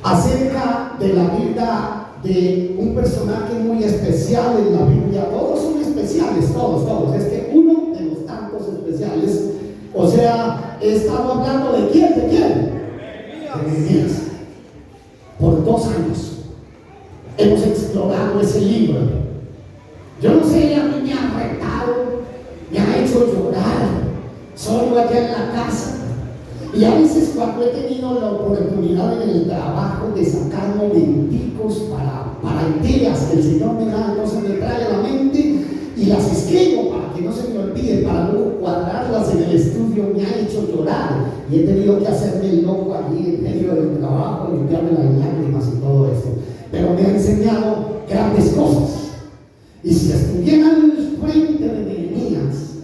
acerca de la vida de un personaje muy especial en la Biblia. Todos son especiales, todos. Es que uno de los tantos especiales, o sea, estamos hablando de quién, de Nehemías. Por 2 años hemos explorado ese libro. Yo no sé, a mí me ha retado, me ha hecho llorar solo allá en la casa. Y a veces cuando he tenido la oportunidad en el trabajo de sacar momenticos para ideas que el Señor me da, entonces me trae a la mente y las escribo para que no se me olvide, para luego cuadrarlas en el estudio, me ha hecho llorar. Y he tenido que hacerme el loco allí en medio del trabajo, limpiarme las lágrimas y todo eso. Pero me ha enseñado grandes cosas. Y si estuviera al frente de Nehemías,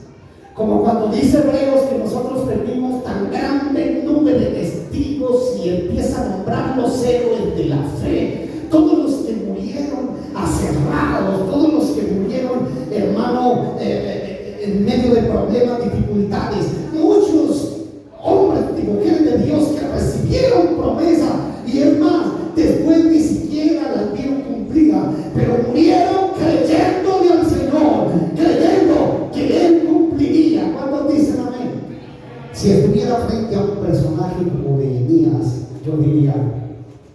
como cuando dice Hebreos que nosotros tenemos tan grande número de testigos y empieza a nombrar los héroes de la fe, todos los que murieron aserrados, todos los que murieron, hermano, en medio de problemas, dificultades, muchos hombres y mujeres de Dios que recibieron promesa y es más, después ni siquiera las vieron cumplidas, pero murieron creyéndole al Señor, creyendo que Él cumpliría. ¿Cuántos dicen amén? Si estuviera frente a un personaje como Nehemías, yo diría,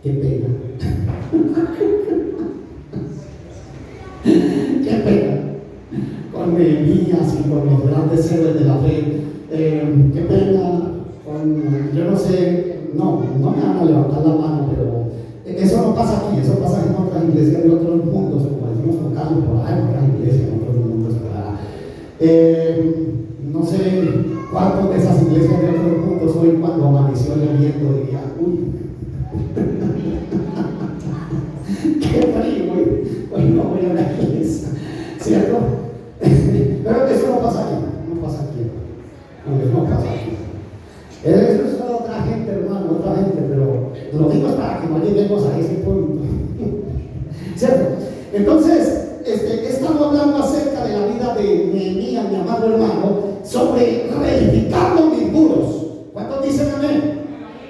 qué pena. Qué pena con Nehemías y con los grandes héroes de la fe. Qué pena con, yo no sé, no me van a levantar la mano, pero eso no pasa aquí, eso pasa en otras iglesias de otros mundos, como decimos con Carlos, por ahí, en otras iglesias, en otros mundos, por ahí. No sé cuántos de esas iglesias de otros mundos hoy, cuando amaneció lloviendo, dirían, uy, qué frío, hoy no voy a la iglesia, ¿cierto? Pero eso no pasa aquí, no pasa aquí. Eso es otra gente, hermano, otra gente, pero lo digo es para que no lleguemos a ese punto. ¿Cierto? Entonces, estamos hablando acerca de la vida de Nehemías, mi amado hermano, sobre reedificando mis muros. ¿Cuántos dicen amén?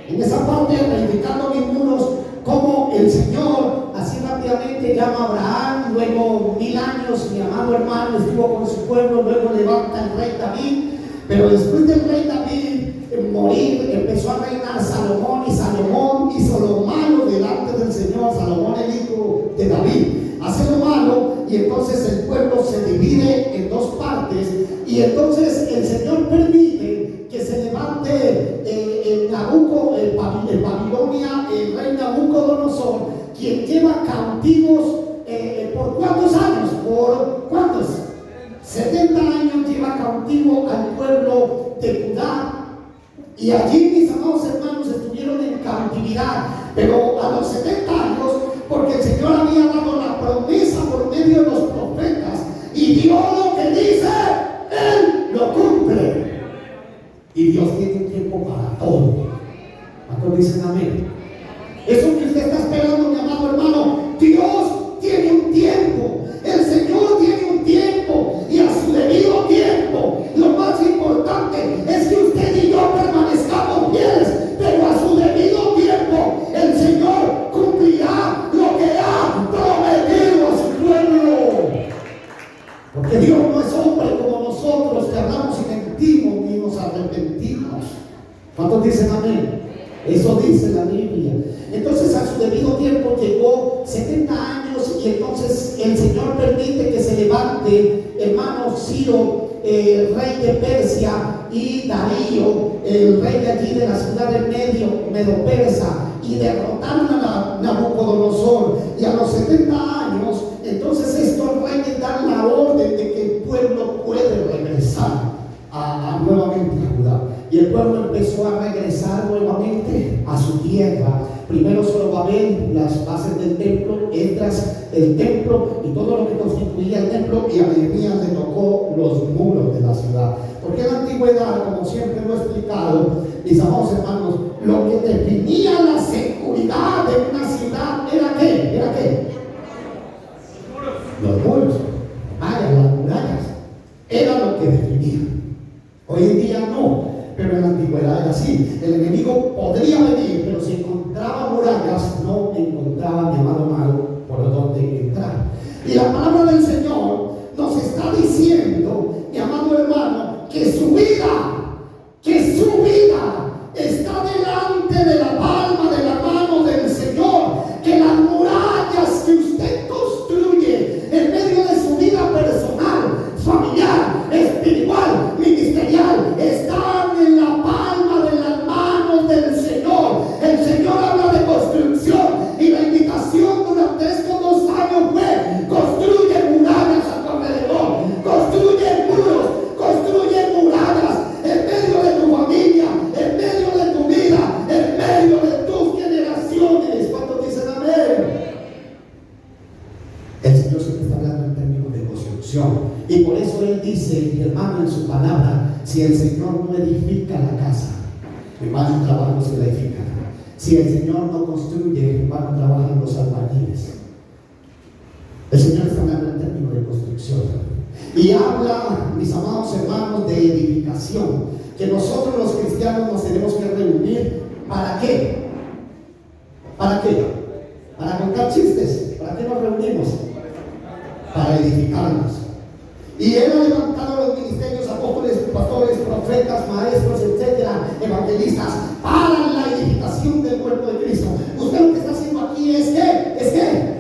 En esa parte, reedificando mis muros, como el Señor así rápidamente llama a Abraham, luego 1000 años, mi amado hermano, estuvo con su pueblo, luego levanta el rey David, pero después del rey David morir, empezó a reinar Salomón, y Salomón hizo lo malo delante del Señor. Salomón, el hijo de David, hace lo malo, y entonces el pueblo se divide en 2 partes, y entonces el Señor permite que se levante el Babilonia, el rey Nabucodonosor, quien lleva cautivos ¿por cuántos años? ¿Por cuántos? 70 años lleva cautivo al pueblo de Judá. Y allí, mis amados hermanos, estuvieron en cautividad, pero a los 70 años, porque el Señor había dado la promesa por medio de los profetas, y Dios lo que dice, Él lo cumple. Y Dios tiene un tiempo para todo. ¿Cuántos dicen amén? Eso que usted está esperando, mi amado hermano, Dios tiene un tiempo. El Señor tiene un tiempo, y a su debido tiempo. Lo más importante es que usted y yo permanezcamos fieles, pero a su debido tiempo el Señor cumplirá lo que ha prometido a su pueblo. Porque Dios no es hombre como nosotros, que hablamos y mentimos ni nos arrepentimos. ¿Cuántos dicen amén? Eso dice la Biblia. Entonces a su debido tiempo llegó 70 años, y entonces el Señor permite que se levante, hermano, Ciro, el rey de Persia, y Darío, el rey de allí de la ciudad del Medo-Persa, y derrotaron a Nabucodonosor. Y a los 70 años, entonces estos reyes dan la orden de que el pueblo puede regresar nuevamente a Judá. Y el pueblo empezó a regresar nuevamente a su tierra. Primero Zorobabel, las bases del templo, Esdras, el templo y todo lo que constituía el templo, y a Nehemías le tocó los muros de la ciudad. Porque en la antigüedad, como siempre lo he explicado, mis amados hermanos, lo que definía la seguridad de una ciudad era ¿qué? ¿Era qué? Los muros, las murallas, era lo que definía. Hoy en día no, pero en la antigüedad era así. El enemigo podría venir, pero si encontraba murallas, eso Él dice, hermano, en su palabra: si el Señor no edifica la casa, en vano trabajan los que la edifican. Si el Señor no construye, en vano trabajan los albañiles. El Señor está hablando en términos de construcción. Y habla, mis amados hermanos, de edificación. Que nosotros los cristianos nos tenemos que reunir. ¿Para qué? ¿Para qué? ¿Para contar chistes? ¿Para qué nos reunimos? Para edificarnos. Y Él ha levantado los ministerios, apóstoles, pastores, profetas, maestros, etcétera, evangelistas, para la edificación del cuerpo de Cristo. Usted lo que está haciendo aquí es que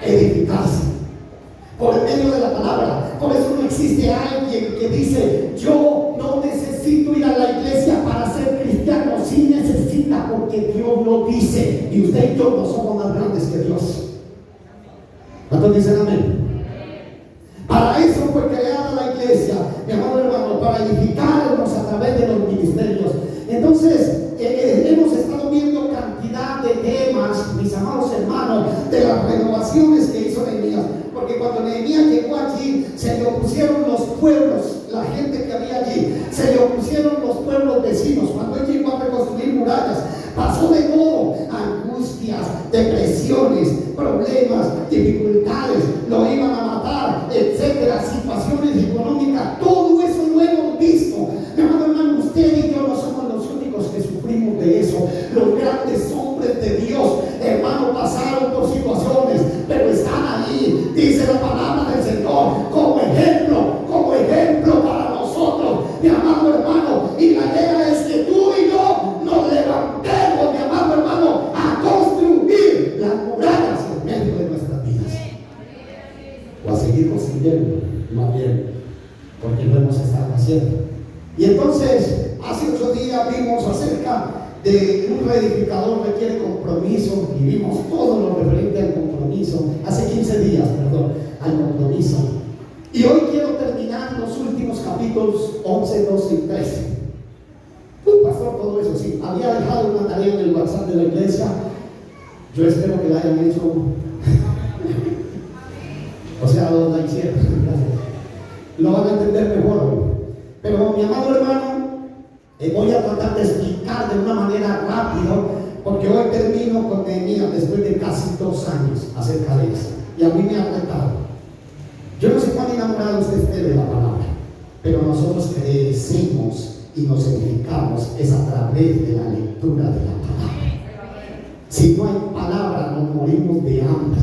edificarse por el medio de la palabra. Por eso no existe alguien que dice: yo no necesito ir a la iglesia para ser cristiano. Sí necesita, porque Dios lo dice, y usted y yo no somos más grandes que Dios. ¿Cuántos dicen amén? Para eso fue creada la iglesia, mi amado hermano, para edificarnos a través de los ministerios. Entonces, hemos estado viendo cantidad de temas, mis amados hermanos, de las renovaciones que hizo Nehemías. Porque cuando Nehemías llegó allí, se le opusieron los pueblos, la gente que había allí, se le opusieron los pueblos vecinos. Cuando él llegó a reconstruir murallas, pasó de todo: angustias, depresiones, problemas, dificultades, lo iban a matar, etcétera, situaciones económicas. Todo eso lo hemos visto. Mi amado hermano, usted y yo no somos los únicos que sufrimos de eso. Los grandes hombres de Dios, hermano, pasaron por situaciones, pero están ahí, dice la palabra del Señor, como ejemplo para nosotros, mi amado hermano. Y la idea es que tú y yo nos levantemos, mi amado hermano, a construir las murallas en medio de nuestras vidas, o a seguir construyendo, más bien, porque lo hemos estado haciendo. Y entonces, hace 8 días vimos acerca de un reedificador requiere compromiso, y vimos todo lo referente al compromiso. Hace 15 días, al compromiso. Y hoy quiero terminar los últimos capítulos 11, 12 y 13. Pastor, todo eso sí. Había dejado una tarea en el WhatsApp de la iglesia. Yo espero que la hayan hecho. O sea, la hicieron. Lo van a entender mejor hoy. Pero, mi amado hermano, voy a tratar de explicar de una manera rápida, porque hoy termino con Nehemías después de casi 2 años acerca de eso. Y a mí me ha retado. Yo no sé cuán enamorado usted esté de la palabra, pero nosotros crecemos y nos edificamos es a través de la lectura de la palabra. Si no hay palabra, nos morimos de hambre.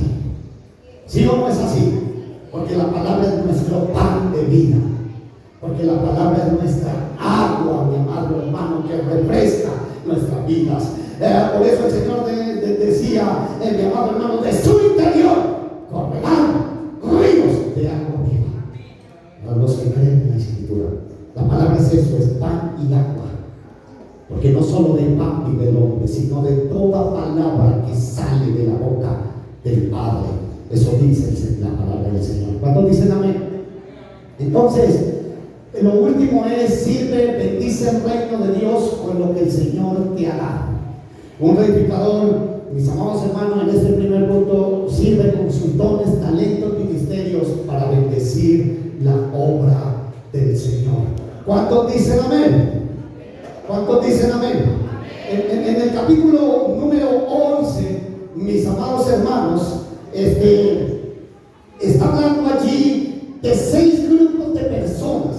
¿Sí o no es así? Porque la palabra es nuestro pan de vida. Porque la palabra es nuestra agua, mi amado hermano, que refresca nuestras vidas. Por eso el Señor decía, mi amado hermano, de su interior correrán ríos de agua viva. A los que creen en la Escritura, la palabra es eso, es pan y agua. Porque no solo de pan vive el hombre, sino de toda palabra que sale de la boca del Padre. Eso dice la palabra del Señor. ¿Cuántos dicen amén? Entonces, lo último es: sirve, bendice el reino de Dios con lo que el Señor te hará. Un reedificador, mis amados hermanos, en este primer punto, sirve con sus dones, talentos, ministerios para bendecir la obra del Señor. ¿Cuántos dicen amén? ¿Cuántos dicen amén? En el capítulo número 11, mis amados hermanos, está hablando allí de 6 grupos de personas.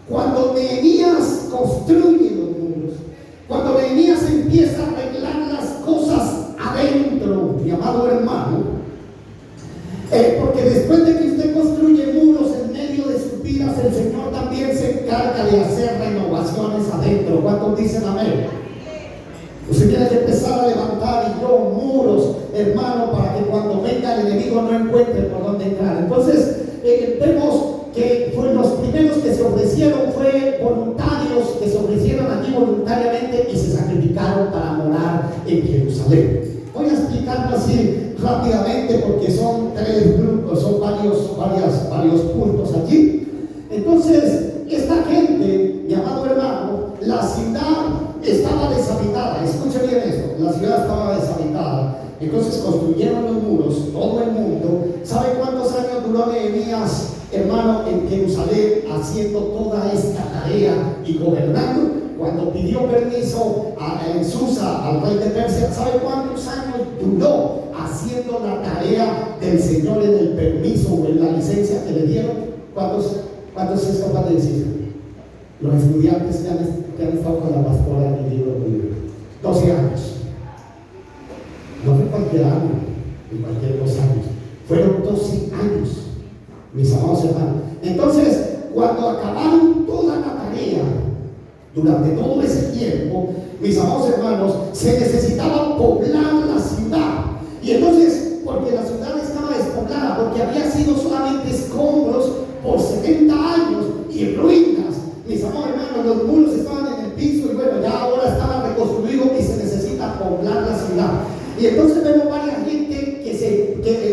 Cuando Nehemías construye los muros, cuando Nehemías empieza a arreglar las cosas adentro, mi amado hermano, porque después de que usted construye muros en medio de sus vidas, el Señor también se encarga de hacer renovaciones adentro. ¿Cuántos dicen amén? Usted tiene que empezar a levantar muros, hermano, para que cuando venga el enemigo no encuentre por dónde entrar. Entonces, vemos que los primeros que se ofrecieron fue voluntarios que se ofrecieron allí voluntariamente y se sacrificaron para morar en Jerusalén. Voy a explicarlo así rápidamente porque son 3 grupos, son varios puntos allí. Entonces, esta gente, mi amado hermano, la ciudad estaba deshabitada. Escuche bien esto: la ciudad estaba deshabitada. Entonces construyeron los muros, todo el mundo. ¿Sabe cuántos años duró Nehemías hermano, en Jerusalén, haciendo toda esta tarea y gobernando, cuando pidió permiso en Susa al rey de Persia, ¿sabe cuántos años duró haciendo la tarea del Señor en el permiso o en la licencia que le dieron? ¿Cuántos es capaz de decir? Los estudiantes que han estado con la pastora en el libro de Julio, 12 años. No fue cualquier año, ni cualquier 2 años, fueron 12 años, mis amados hermanos. Entonces, cuando acabaron toda la tarea, durante todo ese tiempo, mis amados hermanos, se necesitaba poblar la ciudad. Y entonces, porque la ciudad estaba despoblada, porque había sido solamente escombros por 70 años y ruinas, mis amados hermanos, los muros estaban en el piso y bueno, ya ahora estaba reconstruido y se necesita poblar la ciudad. Y entonces vemos varias gente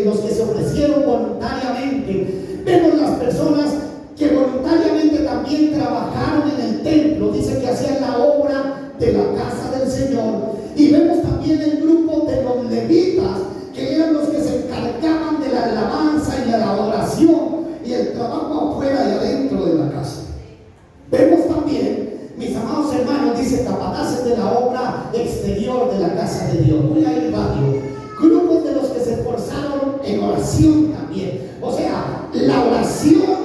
los que se ofrecieron voluntariamente. Vemos las personas que voluntariamente también trabajaron en el templo, dice que hacían la obra de la casa del Señor. Y vemos también el grupo de los levitas, que eran los que se encargaban de la alabanza y la adoración y el trabajo afuera y adentro de la casa. Vemos también, mis amados hermanos, dice capataces de la obra exterior de la casa de Dios. Voy a ir rápido. Grupos de los que se esforzaron en oración también. O sea, la oración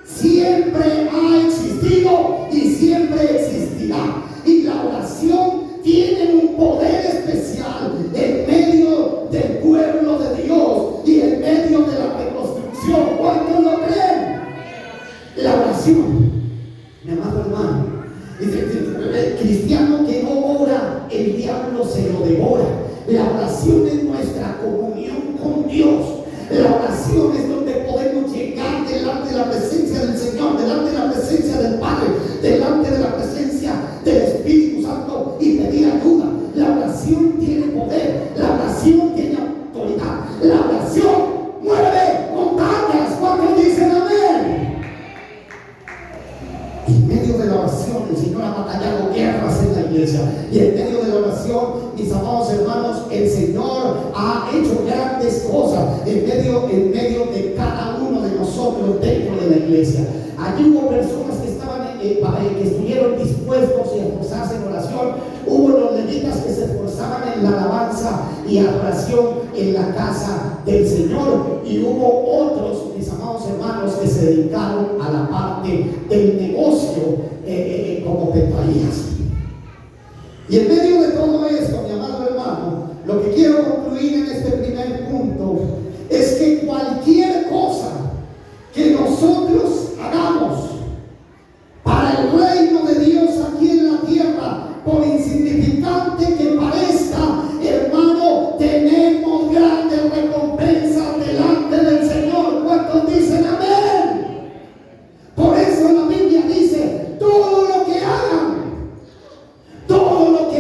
siempre ha existido y siempre existirá. Y la oración tiene un poder especial en medio del pueblo de Dios y en medio de la reconstrucción. ¿Cuántos lo creen? La oración, mi amado hermano, el cristiano que no ora, el diablo se lo devora. La oración es nuestra comunión con Dios. La oración es donde podemos llegar delante de la presencia del Señor, delante de la presencia del Padre, delante de la presencia del Espíritu Santo y pedir ayuda. La oración tiene poder, la oración tiene autoridad, la oración mueve montañas. ¿Cuántos dicen amén? En medio de la oración el Señor ha batallado guerras en la iglesia, y en medio de la oración, mis amados hermanos, el Señor ha hecho grandes cosas en medio de cada uno de nosotros dentro de la iglesia. Allí hubo personas que que estuvieron dispuestos y a esforzarse en oración. Hubo los levitas que se esforzaban en la alabanza y adoración en la casa del Señor, y hubo otros, mis amados hermanos, que se dedicaron a la parte del negocio como petroleras. Y en medio de todo esto, mi amado hermano, lo que quiero concluir en este primer punto es que cualquier cosa que nosotros hagamos para el reino de Dios aquí en la tierra, por insignificante que parezca, hermano, tenemos grandes recompensas delante del Señor. ¿Cuántos dicen amén? Por eso la Biblia dice: todo lo que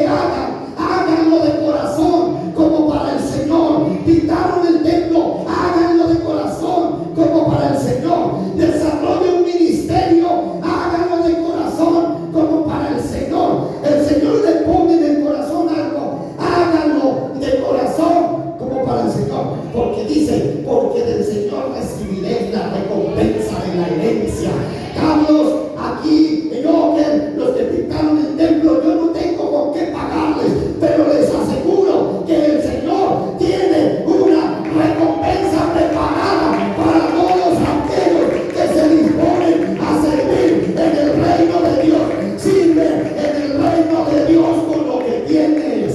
hagan, háganlo de corazón como para el Señor. Pintaron el templo, háganlo de corazón como para el Señor. Desarrollen un ministerio, háganlo de corazón como para el Señor. El Señor le pone en el corazón algo, háganlo de corazón como para el Señor, porque dice: porque del Señor recibiréis la recompensa de la herencia. Carlos, aquí en Oker, los que pintaron el templo, yo no tengo con qué pagarles, pero les aseguro que el Señor tiene una recompensa preparada para todos aquellos que se disponen a servir en el reino de Dios. Sirve en el reino de Dios con lo que tienes.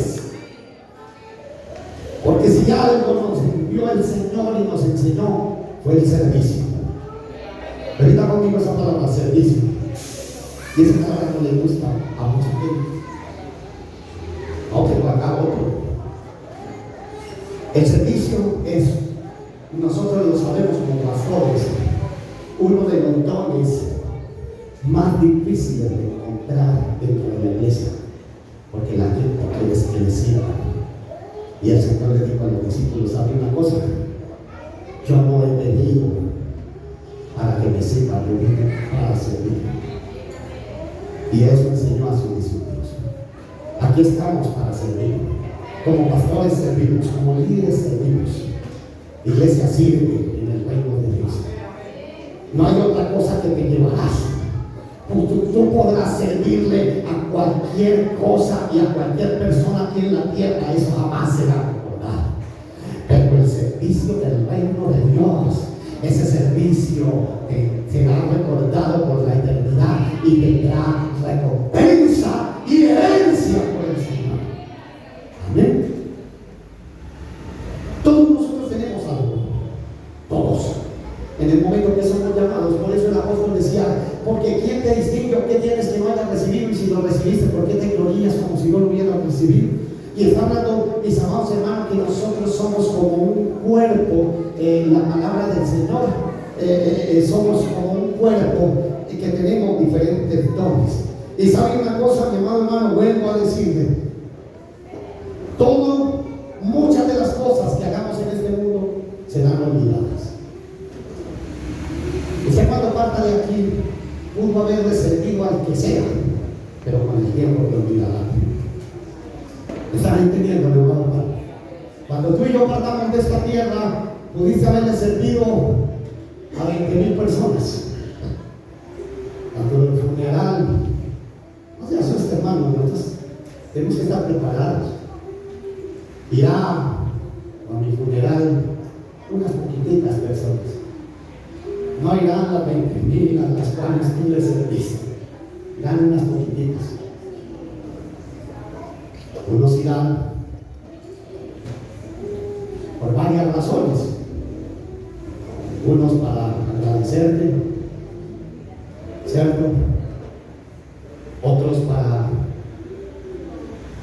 Porque si algo nos envió el Señor y nos enseñó, fue el servicio. Ahorita conmigo esa palabra, servicio. Y esa palabra no le gusta a mucha gente. Aunque lo haga otro. El servicio es, nosotros lo sabemos como pastores, uno de los dones más difíciles de encontrar dentro de la iglesia, porque la gente quiere que le sirva. Y el Señor le dijo a los discípulos: ¿sabe una cosa? Yo no he venido para que me sirvan, yo vine para servir. Y eso enseñó a sus discípulos. Aquí estamos para servir. Como pastores servimos, como líderes servimos. Iglesia sirve en el reino de Dios. No hay otra cosa que te llevarás. Tú podrás servirle a cualquier cosa y a cualquier persona aquí en la tierra, eso jamás será recordado. Pero el servicio del reino de Dios, ese servicio será recordado por la eternidad y tendrá recompensa y herencia por el Señor. Amén. Todos nosotros tenemos algo, todos, en el momento que somos llamados. Por eso el apóstol decía: porque ¿quién te distingue o qué tienes que no hayas recibido? Y si lo recibiste, ¿por qué te glorías como si no lo hubieras recibido? Y está hablando, mis amados hermanos, que nosotros somos como un cuerpo, la palabra del Señor, somos como un cuerpo que tenemos diferentes dones. Y sabe una cosa, mi amado hermano, vuelvo a decirle: muchas de las cosas que hagamos en este mundo serán olvidadas. Usted cuando parta de aquí pudo haberle servido al que sea, pero con el tiempo te olvidará. ¿Me están entendiendo, mi amado hermano? Cuando tú y yo partamos de esta tierra, pudiste haberle servido a 20,000 personas. Cuando el funeral, no se asuste, hermano, nosotros tenemos que estar preparados. Irá a mi funeral unas poquititas personas. No irán las 20,000 a las cuales tú le serviste. Irán unas poquititas. Unos irán por varias razones. Unos para agradecerte, ¿cierto? Otros para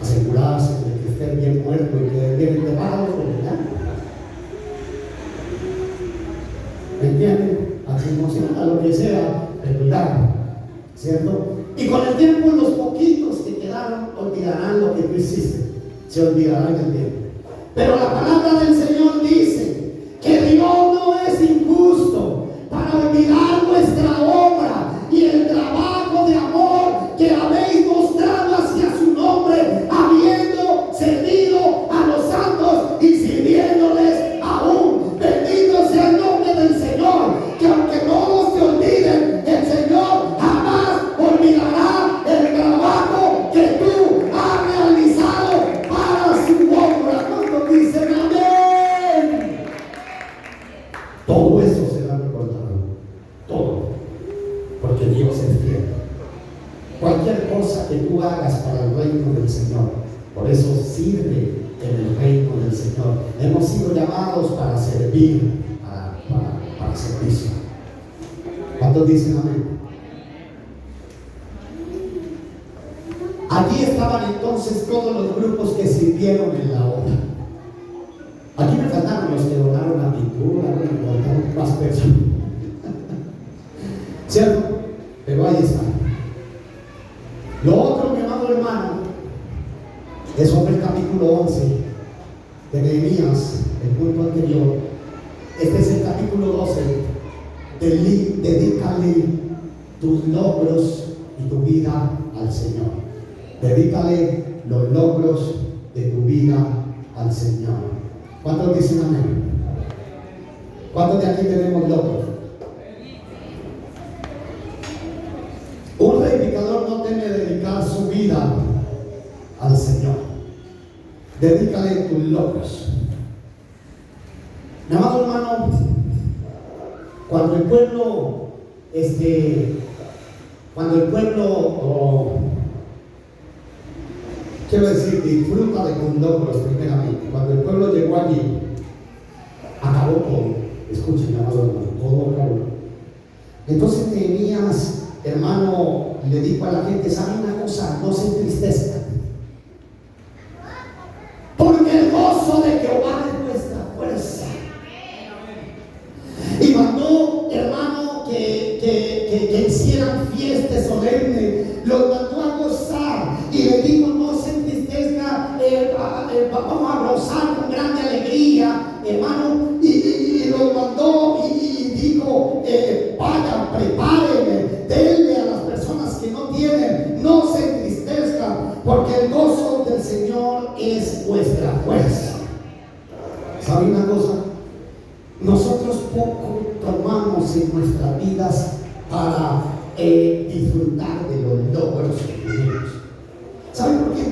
asegurarse de que esté bien muerto y que bien enterrado, ¿verdad? ¿Me entienden? A lo que sea, olvidar, ¿cierto? Y con el tiempo los poquitos que quedaron olvidarán lo que tú hiciste, se olvidarán el tiempo. Pero la palabra del Señor dice que Dios no es injusto para olvidar nuestra obra y el trabajo de amor que habéis mostrado hacia su nombre, habiendo servido a los santos y sirviéndoles aún. Bendito sea el nombre del Señor, que aunque todos se olviden, el Señor jamás olvidará el trabajo que tú has realizado para su obra. ¿Cuántos dicen amén? Todo eso será recordado, todo, porque Dios es fiel. Cualquier cosa que tú hagas para el reino del Señor, por eso sirve en el reino del Señor. Hemos sido llamados para servir, para servicio. ¿Cuántos dicen amén? Allí estaban entonces todos los grupos que sirvieron en la obra. Aquí me faltaron los que donaron la pintura, me faltaron más personas. ¿Cierto? Pero ahí está. Lo otro, mi amado hermano, es sobre el capítulo 11 de Nehemías, el punto anterior. Este es el capítulo 12. Dedícale tus logros y tu vida al Señor. Dedícale los logros de tu vida al Señor. ¿Cuántos dicen amén? ¿Cuántos de aquí tenemos logros? Un reivindicador no teme dedicar su vida al Señor. Dedícale tus logros. Mi amado hermano, cuando el pueblo, quiero decir, disfruta de tus logros primeramente. Cuando el pueblo llegó allí, acabó todo. Escuchen, mi amado hermano, todo acabó. Entonces Nehemías, hermano, le dijo a la gente: ¿saben una cosa? No se entristezcan, porque el gozo de Jehová es nuestra fuerza. Y mandó, hermano, que hicieran fiesta solemne, los mandó a gozar y le dijo: no se entristezca, vamos a gozar con grande alegría, hermano. Y los mandó y dijo: vayan, prepárenme, denle a las personas que no tienen, no se entristezcan, porque el gozo del Señor es vuestra fuerza. ¿Sabe una cosa? Nosotros poco tomamos en nuestras vidas para disfrutar de los logros que tenemos. ¿Saben por qué?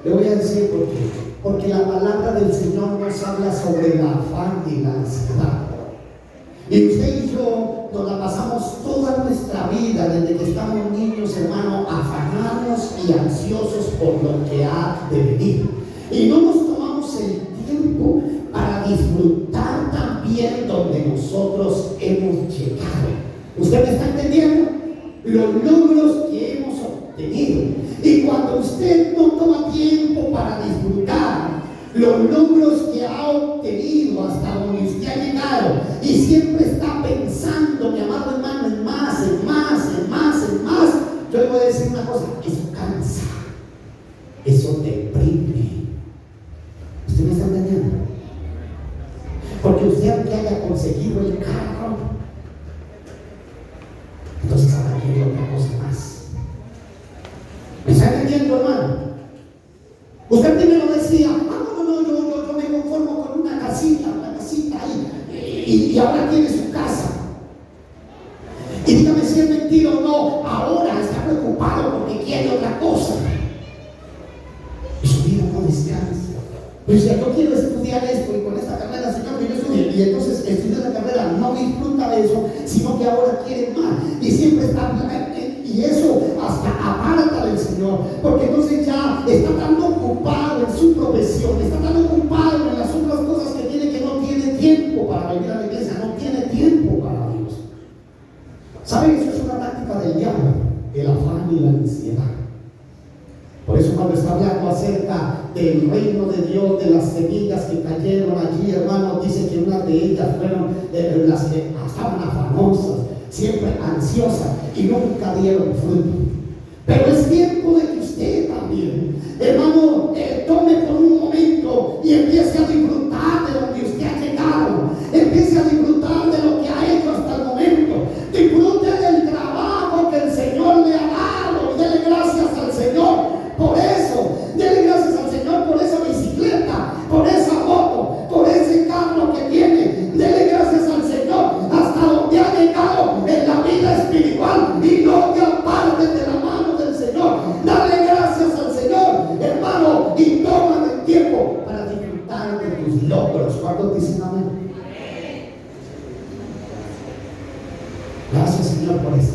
Le voy a decir por qué. Porque la palabra del Señor nos habla sobre el afán y la ansiedad. Y usted y yo nos la pasamos toda nuestra vida, desde que estamos niños, hermano, afanados y ansiosos por lo que ha de venir. Y no nos tomamos el tiempo para disfrutar también donde nosotros hemos llegado. ¿Usted me está entendiendo? Los logros que hemos obtenido. Y cuando usted no toma tiempo para disfrutar los logros que ha obtenido hasta donde usted ha llegado, y siempre está pensando, mi amado hermano, en más, en más, en más, en más, yo le voy a decir una cosa: eso cansa, eso deprime. ¿Usted me está entendiendo? Porque usted, aunque haya conseguido el carro, entonces ahora quiere otra cosa más. ¿Me está entendiendo, hermano? Usted primero decía: yo me conformo con una casita ahí, y ahora tiene su casa. Y dígame si es mentira o no, ahora está preocupado porque quiere otra cosa. Y su vida no descansa. Pues si yo quiero estudiar esto, y con esta carrera, Señor, que yo estudie, y entonces estudia la carrera, no disfruta de eso, sino que ahora quiere más, y siempre está, y eso hasta aparta del Señor, porque entonces ya está tan ocupado en su profesión, está tan ocupado en las otras cosas que tiene, que no tiene tiempo para venir a la iglesia, no tiene tiempo para Dios. ¿Saben? Eso es una táctica del diablo, el afán y la ansiedad. Por eso, cuando está hablando acerca del reino de Dios, de las semillas que cayeron allí, hermanos, dice que unas de ellas fueron las que estaban afanosas, siempre ansiosas, y nunca dieron fruto. Pero es tiempo de que usted también, hermano, tome por un momento y empiece a disfrutar de donde usted ha llegado, empiece a disfrutar de lo que ha hecho hasta el momento, disfrute del trabajo que el Señor le ha dado, y dele gracias al Señor por eso, dele gracias al Señor por esa bicicleta, por esa moto, por ese carro que tiene. Dele gracias al Señor hasta donde ha llegado en la vida espiritual, y no te apartes de la mano del Señor. Dale gracias al Señor, hermano, y toma el tiempo para disfrutar de tus logros. ¿Cuántos dicen amén? Gracias, Señor, por eso.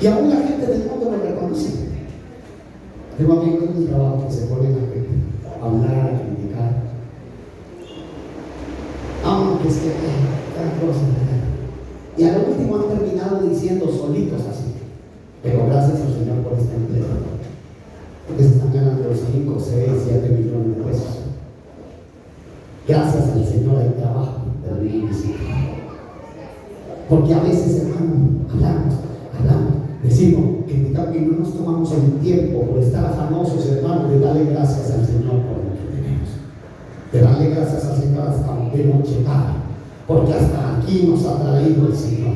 Y aún la gente del mundo lo reconoce. Tengo amigos en el trabajo que se ponen a hablar, a criticar. Que es que cada cosa. Y a lo último han terminado diciendo solitos así: pero gracias al Señor por esta empresa, porque se están ganando 5, 6, 7 millones de pesos. Gracias al Señor hay trabajo, pero no necesito. Porque a veces, hermano, hablamos, decimos, criticamos, y no nos tomamos el tiempo por estar afanosos, hermano, de darle gracias al Señor por lo que tenemos, de darle gracias al Señor hasta donde hemos llegado, porque hasta aquí nos ha traído el Señor.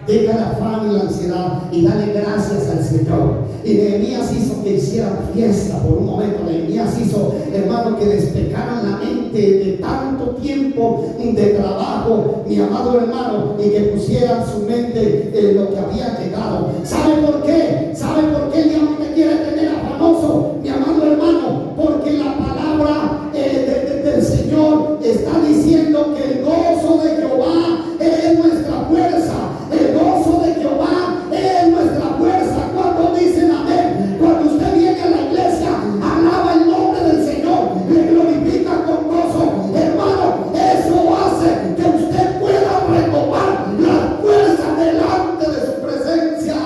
Deja el afán y la ansiedad y dale gracias al Señor. Y Nehemías hizo que hicieran fiesta por un momento. Nehemías hizo, hermano, que despejaran la mente de tanto tiempo de trabajo, mi amado hermano, y que pusieran su mente en lo que había llegado. ¿Sabe por qué? ¿Sabe por qué el diablo te quiere tener afanoso, mi amado hermano? Porque la palabra del Señor está diciendo que el gozo de Jehová es nuestra fuerza. El gozo de Jehová es nuestra fuerza. ¿Cuántos dicen amén? Cuando usted viene a la iglesia, alaba el nombre del Señor, le glorifica con gozo, hermano, eso hace que usted pueda renovar la fuerza delante de su presencia.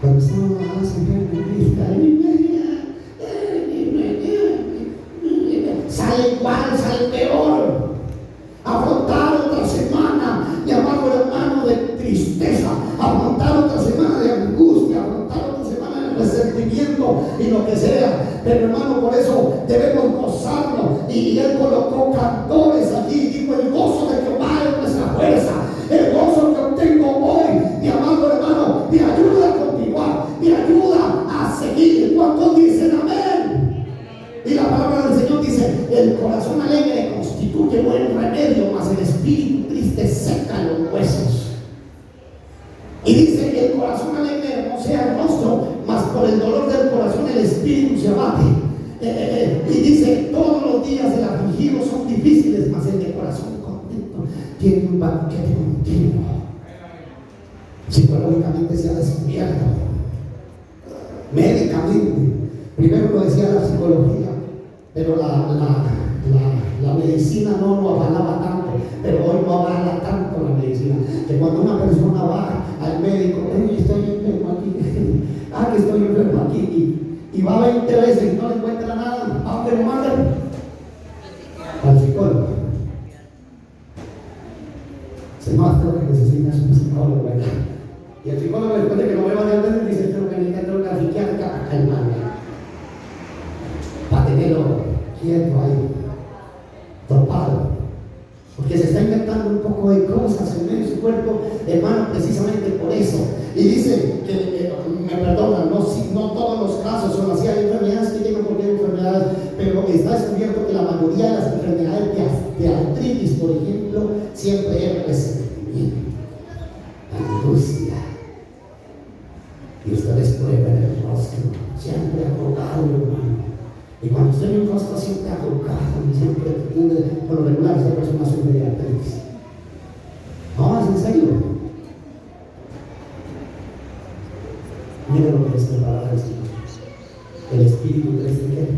Cuando estamos a la sale igual, sale peor. Afrontar otra semana, mi amado hermano, de tristeza, afrontar otra semana de angustia, afrontar otra semana de resentimiento y lo que sea. Pero hermano, por eso debemos gozarnos. Y él colocó cantores allí, dijo: el gozo de Jehová es nuestra fuerza. El gozo que obtengo hoy, mi amado hermano, me ayuda a continuar, me ayuda a seguir. ¿Cuántos dicen amén? Y la palabra del Señor dice: el corazón alegre constituye buen remedio, mas el espíritu triste seca los huesos. Y dice: el corazón alegre hermosea el rostro, mas por el dolor del corazón el espíritu se abate. Y dice: todos los días del afligido son difíciles, mas el de corazón contento tiene un banquete continuo. Psicológicamente se ha descubierto, médicamente, primero lo decía la psicología, pero la medicina no lo avalaba tanto, pero hoy no avala tanto la medicina, que cuando una persona va al médico: estoy enfermo aquí, que estoy enfermo aquí, y va 20 veces y no le encuentra nada, aunque lo mandan al psicólogo. Se no, creo que necesitas un psicólogo, ¿verdad? Y el psicólogo, después de que lo ve varias veces, dice: creo que necesita una psiquiátrica para calmarme, para tenerlo quieto ahí, topado, porque se está inventando un poco de cosas en medio de su cuerpo, hermano, precisamente por eso. Y dice que, me perdonan, no todos los casos son así. Hay enfermedades que llegan porque hay enfermedades, pero está descubierto que la mayoría de las enfermedades de artritis, por ejemplo, siempre es resentimiento, angustia. Y ustedes pueden ver el rostro siempre arrugado, hermano. Y cuando usted ve un rostro siempre arrugado, siempre, por lo regular, esa persona sufre de artritis. No, es en serio. Mira lo que les preparaba el Señor. El espíritu triste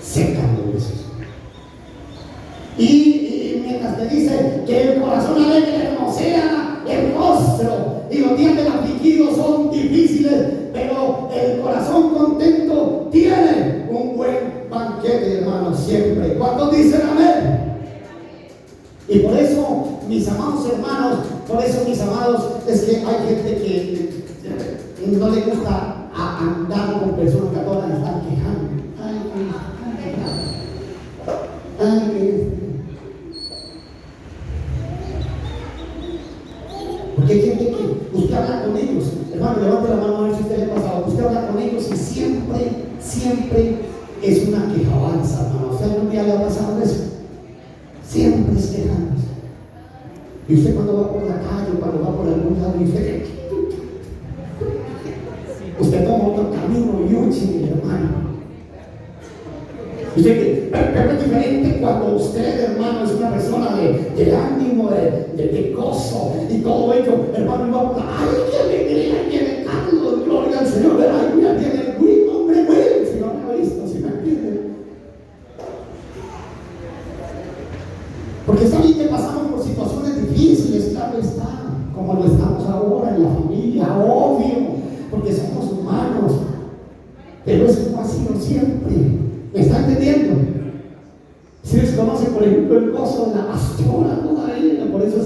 seca los huesos. Y mientras te dice que el corazón alegre hermosea el rostro, y los días del afligido son difíciles, pero el corazón contento tiene un buen banquete, hermanos, siempre. ¿Cuántos dicen amén? Y por eso, mis amados hermanos, mis amados, es que hay gente que no le gusta andar con personas que todas están quejando. Porque hay gente que usted habla con ellos, hermano, levante la mano a ver si usted le ha pasado. Usted habla con ellos y siempre es una quejabanza, hermano. ¿A usted algún día le ha pasado eso? Siempre es quejándose. Y usted cuando va por la calle, cuando va por algún lado, y usted toma otro camino y huye, hermano. Pero es diferente cuando usted, hermano, es una persona de ánimo, de gozo y todo ello, hermano, y va por la, ¡ay, qué alegría tiene Carlos! Gloria al Señor. ¡Ay, mira, tiene el buen hombre, güey! Si no me ha visto, si me entiende. Porque está bien que pasamos por situaciones difíciles, claro está, como lo estamos ahora en la familia, obvio, porque somos humanos, pero eso no ha sido siempre. ¿Me está entendiendo? Si les conoce, por ejemplo, el gozo de la pastora, todavía, por eso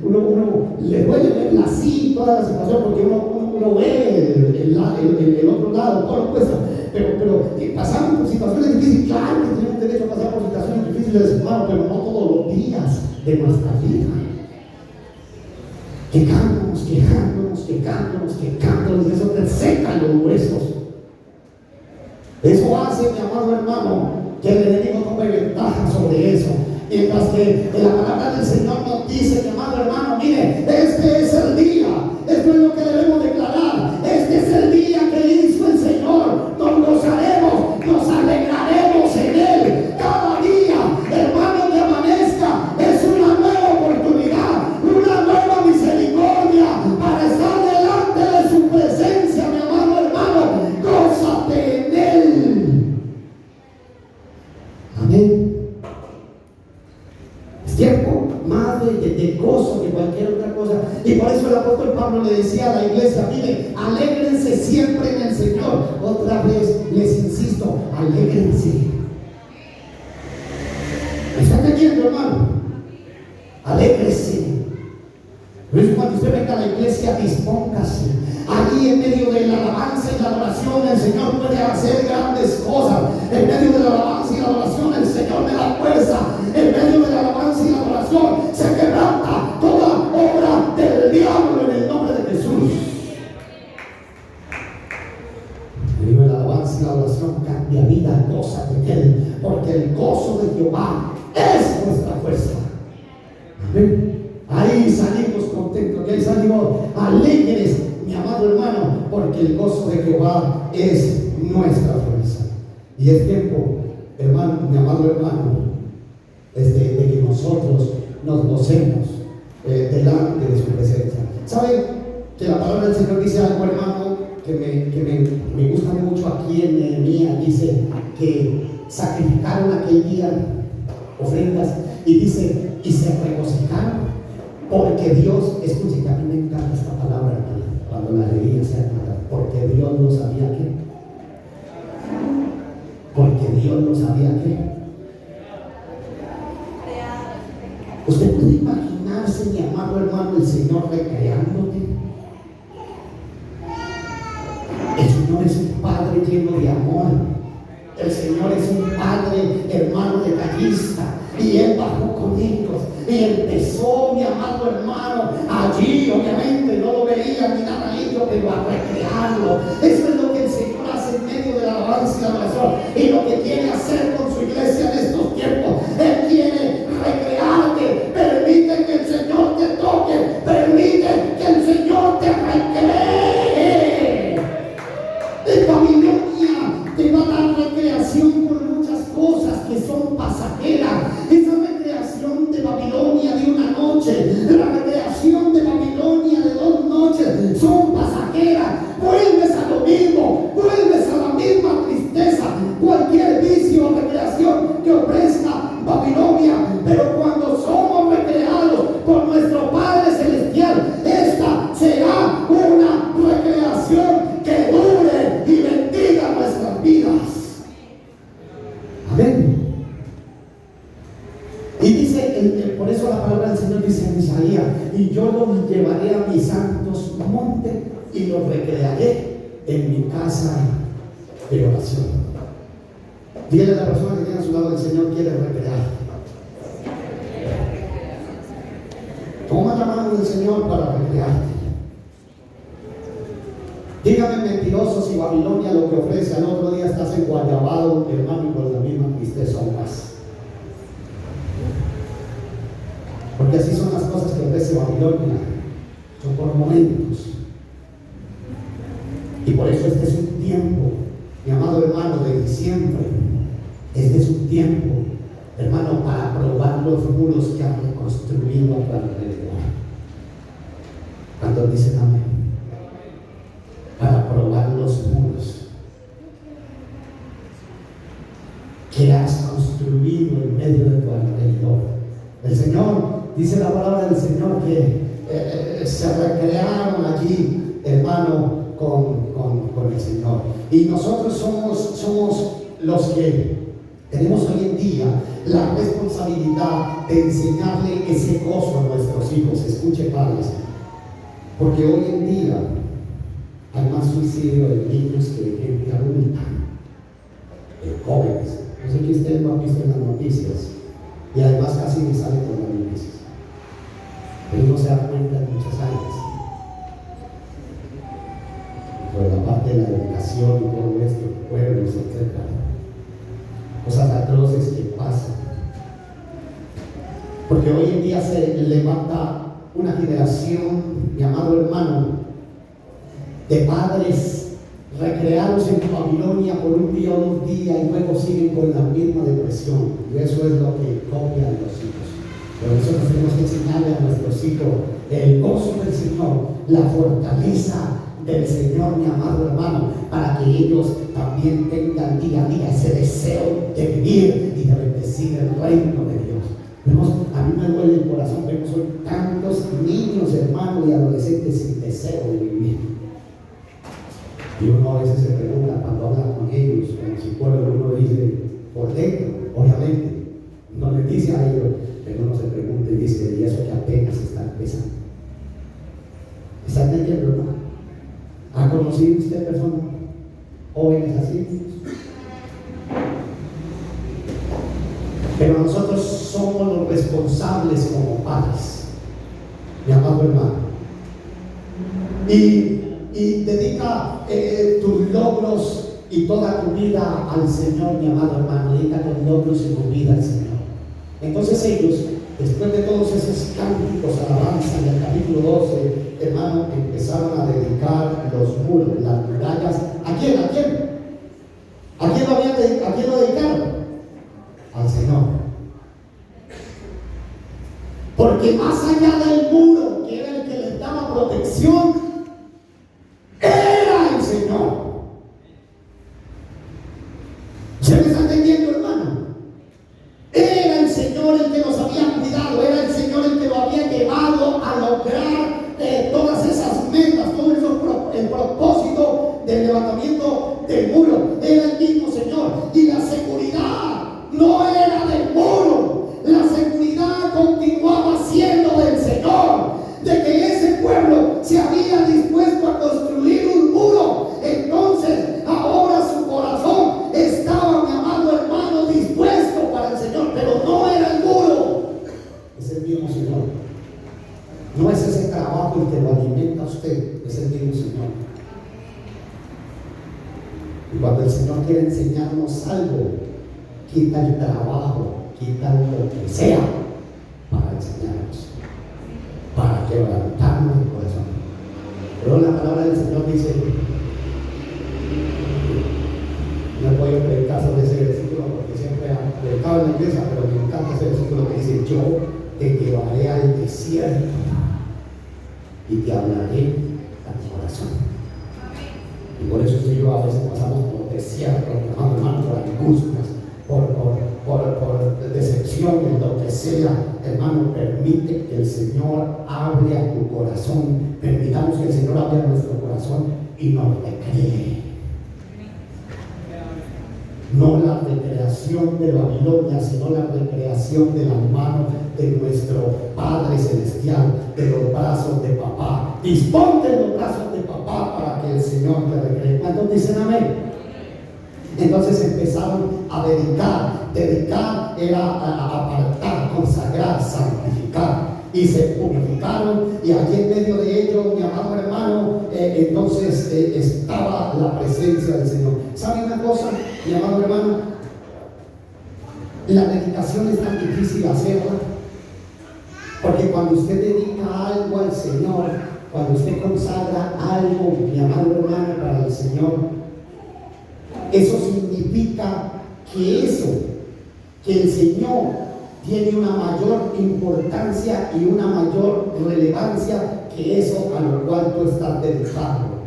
uno le duele verla así, toda la situación, porque uno ve el otro lado, todo lo cuesta. Pero pasamos por situaciones difíciles, claro que tenemos derecho a pasar por situaciones difíciles, hermano, pero no todos los días de nuestra vida. Quejándonos, eso te seca los huesos. Eso hace, mi amado hermano, que el enemigo tome ventaja sobre eso. Mientras que la palabra del Señor nos dice, mi amado hermano, mire, este es el día, esto es lo que debemos declarar, este es el día que hizo el Señor, nos gozaremos, nos alegraremos en Él. Cada día, hermano, que amanezca, es una nueva oportunidad, una nueva misericordia para estar delante de su presencia, mi amado hermano. Gózate en Él. Amén. Es tiempo más de gozo que cualquier otra cosa. Y por eso el apóstol Pablo le decía a la iglesia: mire, alégrense siempre en el Señor. Otra vez les insisto, alégrense. ¿Me está entendiendo, hermano? Alégrese. Por eso cuando usted venga a la iglesia, dispóngase. Allí en medio de la alabanza y la adoración, el Señor puede hacer grandes cosas. En medio de la alabanza y la adoración, el Señor me da fuerza. En medio de la alabanza y la adoración, se quebranta toda obra del diablo en el nombre de Jesús. En medio de la alabanza alabanza y la oración cambia vida, gózate en Él, porque el gozo de Jehová es nuestra fuerza. Amén. Ahí salimos contentos, que ahí salimos alegres, mi amado hermano, porque el gozo de Jehová es nuestra fuerza. Y es tiempo, hermano, mi amado hermano, de que nosotros nos gocemos delante de su presencia. ¿Saben que la palabra del Señor dice algo, hermano, que me gusta mucho aquí en Nehemías? Dice que sacrificaron aquel día ofrendas y dice, y se regocijaron porque Dios, escuchen, que a mí me encanta esta palabra, hermano, cuando la leía se acuerda, porque Dios no sabía qué, porque Dios no sabía qué. Usted puede imaginarse, mi amado hermano, el Señor recreándote. El Señor es un Padre lleno de amor. El Señor es un Padre, hermano, detallista. Y Él bajó con ellos y empezó, mi amado hermano, allí obviamente no lo veía ni nada ellos, pero a recrearlo. Eso es lo que el Señor hace en medio de la alabanza y la oración, y lo que quiere hacer con su iglesia en estos tiempos. Él quiere recrearte. Permite que el Señor te toque, permite que el Señor te recree. En Babilonia te va a dar recreación con muchas cosas que son pasajeras. Esa recreación de Babilonia de una noche, la recreación de Babilonia de 2 noches, son pasajeras. Vuelves a lo mismo, vuelves a la misma tristeza, cualquier vicio o recreación que ofrezca Babilonia. Pero cuando somos recreados por nuestro Padre Celestial, esta será una recreación que dure y bendiga nuestras vidas. Amén. Y dice, por eso la palabra del Señor dice en Isaías, y yo los llevaré a mis santos montes y los recrearé en mi casa de oración. Dígale a la persona que tiene a su lado, el Señor quiere recrear. Toma la mano del Señor para recrearte. Dígame, mentiroso, si Babilonia lo que ofrece al otro día estás enguayabado, hermano, y con la misma tristeza aún más. Porque así son las cosas que ofrece Babilonia, son por momentos. Y por eso este es un tiempo, mi amado hermano, de diciembre. Este es un tiempo, hermano, para probar los muros que han reconstruido a tu alrededor. Cuando dicen amén, para probar los muros que has construido en medio de tu alrededor. El Señor, dice la palabra del Señor, que se recrearon allí, hermano, con el Señor. Y nosotros somos los que tenemos hoy en día la responsabilidad de enseñarle ese gozo a nuestros hijos. Escuche, padres, porque hoy en día hay más suicidio de niños que de gente adulta, de jóvenes. No sé que ustedes lo han visto en las noticias, y además casi ni sale por las noticias, pero uno se da cuenta en muchas áreas, por la parte de la educación y todo esto, pueblos, etc. Cosas atroces que pasan, porque hoy en día se levanta una generación, mi amado hermano, de padres recreados en Babilonia por un día o 2 días y luego siguen con la misma depresión. Y eso es lo que copian los hijos. Pero nosotros tenemos que enseñarle a nuestros hijos el gozo del Señor, la fortaleza del Señor, mi amado hermano, para que ellos también tengan día a día ese deseo de vivir y de bendecir el reino de Dios. Vemos, a mí me duele el corazón, vemos hoy tantos niños, hermanos y adolescentes sin deseo de vivir. Y uno a veces se pregunta, cuando habla con ellos, con su pueblo, uno dice, por dentro, obviamente, no les dice a ellos, pero uno se pregunta y dice, y eso que apenas está empezando. ¿Está entendiendo, hermano? ¿Ha conocido usted personas jóvenes así? Pero nosotros somos los responsables como padres, mi amado hermano. Y dedica tus logros y toda tu vida al Señor, mi amado hermano. Dedica tu logros y tu vida al Señor. Entonces ellos, después de todos esos cánticos, alabanza, en el capítulo 12, hermano, empezaron a dedicar los muros, las murallas. ¿A quién? ¿A quién? ¿A quién lo dedicaron? Al Señor. Porque más allá del muro, que era el que les daba protección, era el Señor. ¿Se me está entendiendo, hermano? Era el Señor el que nos había cuidado, era el Señor el que lo había llevado a lograr todas esas metas, todo eso, el propósito del levantamiento del muro. Era el mismo Señor, y la seguridad no era del muro, la seguridad continuaba siendo del Señor, de que ese pueblo se había dispuesto a construir un muro. Entonces ahora su corazón estaba, mi amado hermano, dispuesto para el Señor, pero no era el muro, es el mismo Señor. No es ese trabajo el que lo alimenta a usted, es el mismo Señor. Y cuando el Señor quiere enseñarnos algo, quita el trabajo, quita lo que sea para enseñarnos, para quebrantarnos el corazón. Pero la palabra del Señor dice, no voy a predicar sobre ese versículo porque siempre he predicado en la iglesia, pero me encanta ese versículo que dice: yo te llevaré al desierto y te hablaré a tu corazón. Y por eso usted y yo a veces pasamos por desiertos, hermano, por angustias, por decepciones, lo que sea. Hermano, permite que el Señor hable a tu corazón. Permitamos que el Señor hable a nuestro corazón y nos recree. No la recreación de Babilonia, sino la recreación de la mano de nuestro Padre Celestial, de los brazos de papá. Disponte en los brazos de papá para que el Señor te recree. ¿Cuántos dicen amén? Entonces empezaron a dedicar era a apartar, consagrar, santificar, y se purificaron, y allí en medio de ellos, mi amado hermano, entonces estaba la presencia del Señor. ¿Sabe una cosa, mi amado hermano? La dedicación es tan difícil hacerla, porque cuando usted dedica algo al Señor, cuando usted consagra algo, mi amado hermano, para el Señor, eso significa que el Señor tiene una mayor importancia y una mayor relevancia que eso a lo cual tú estás dedicado.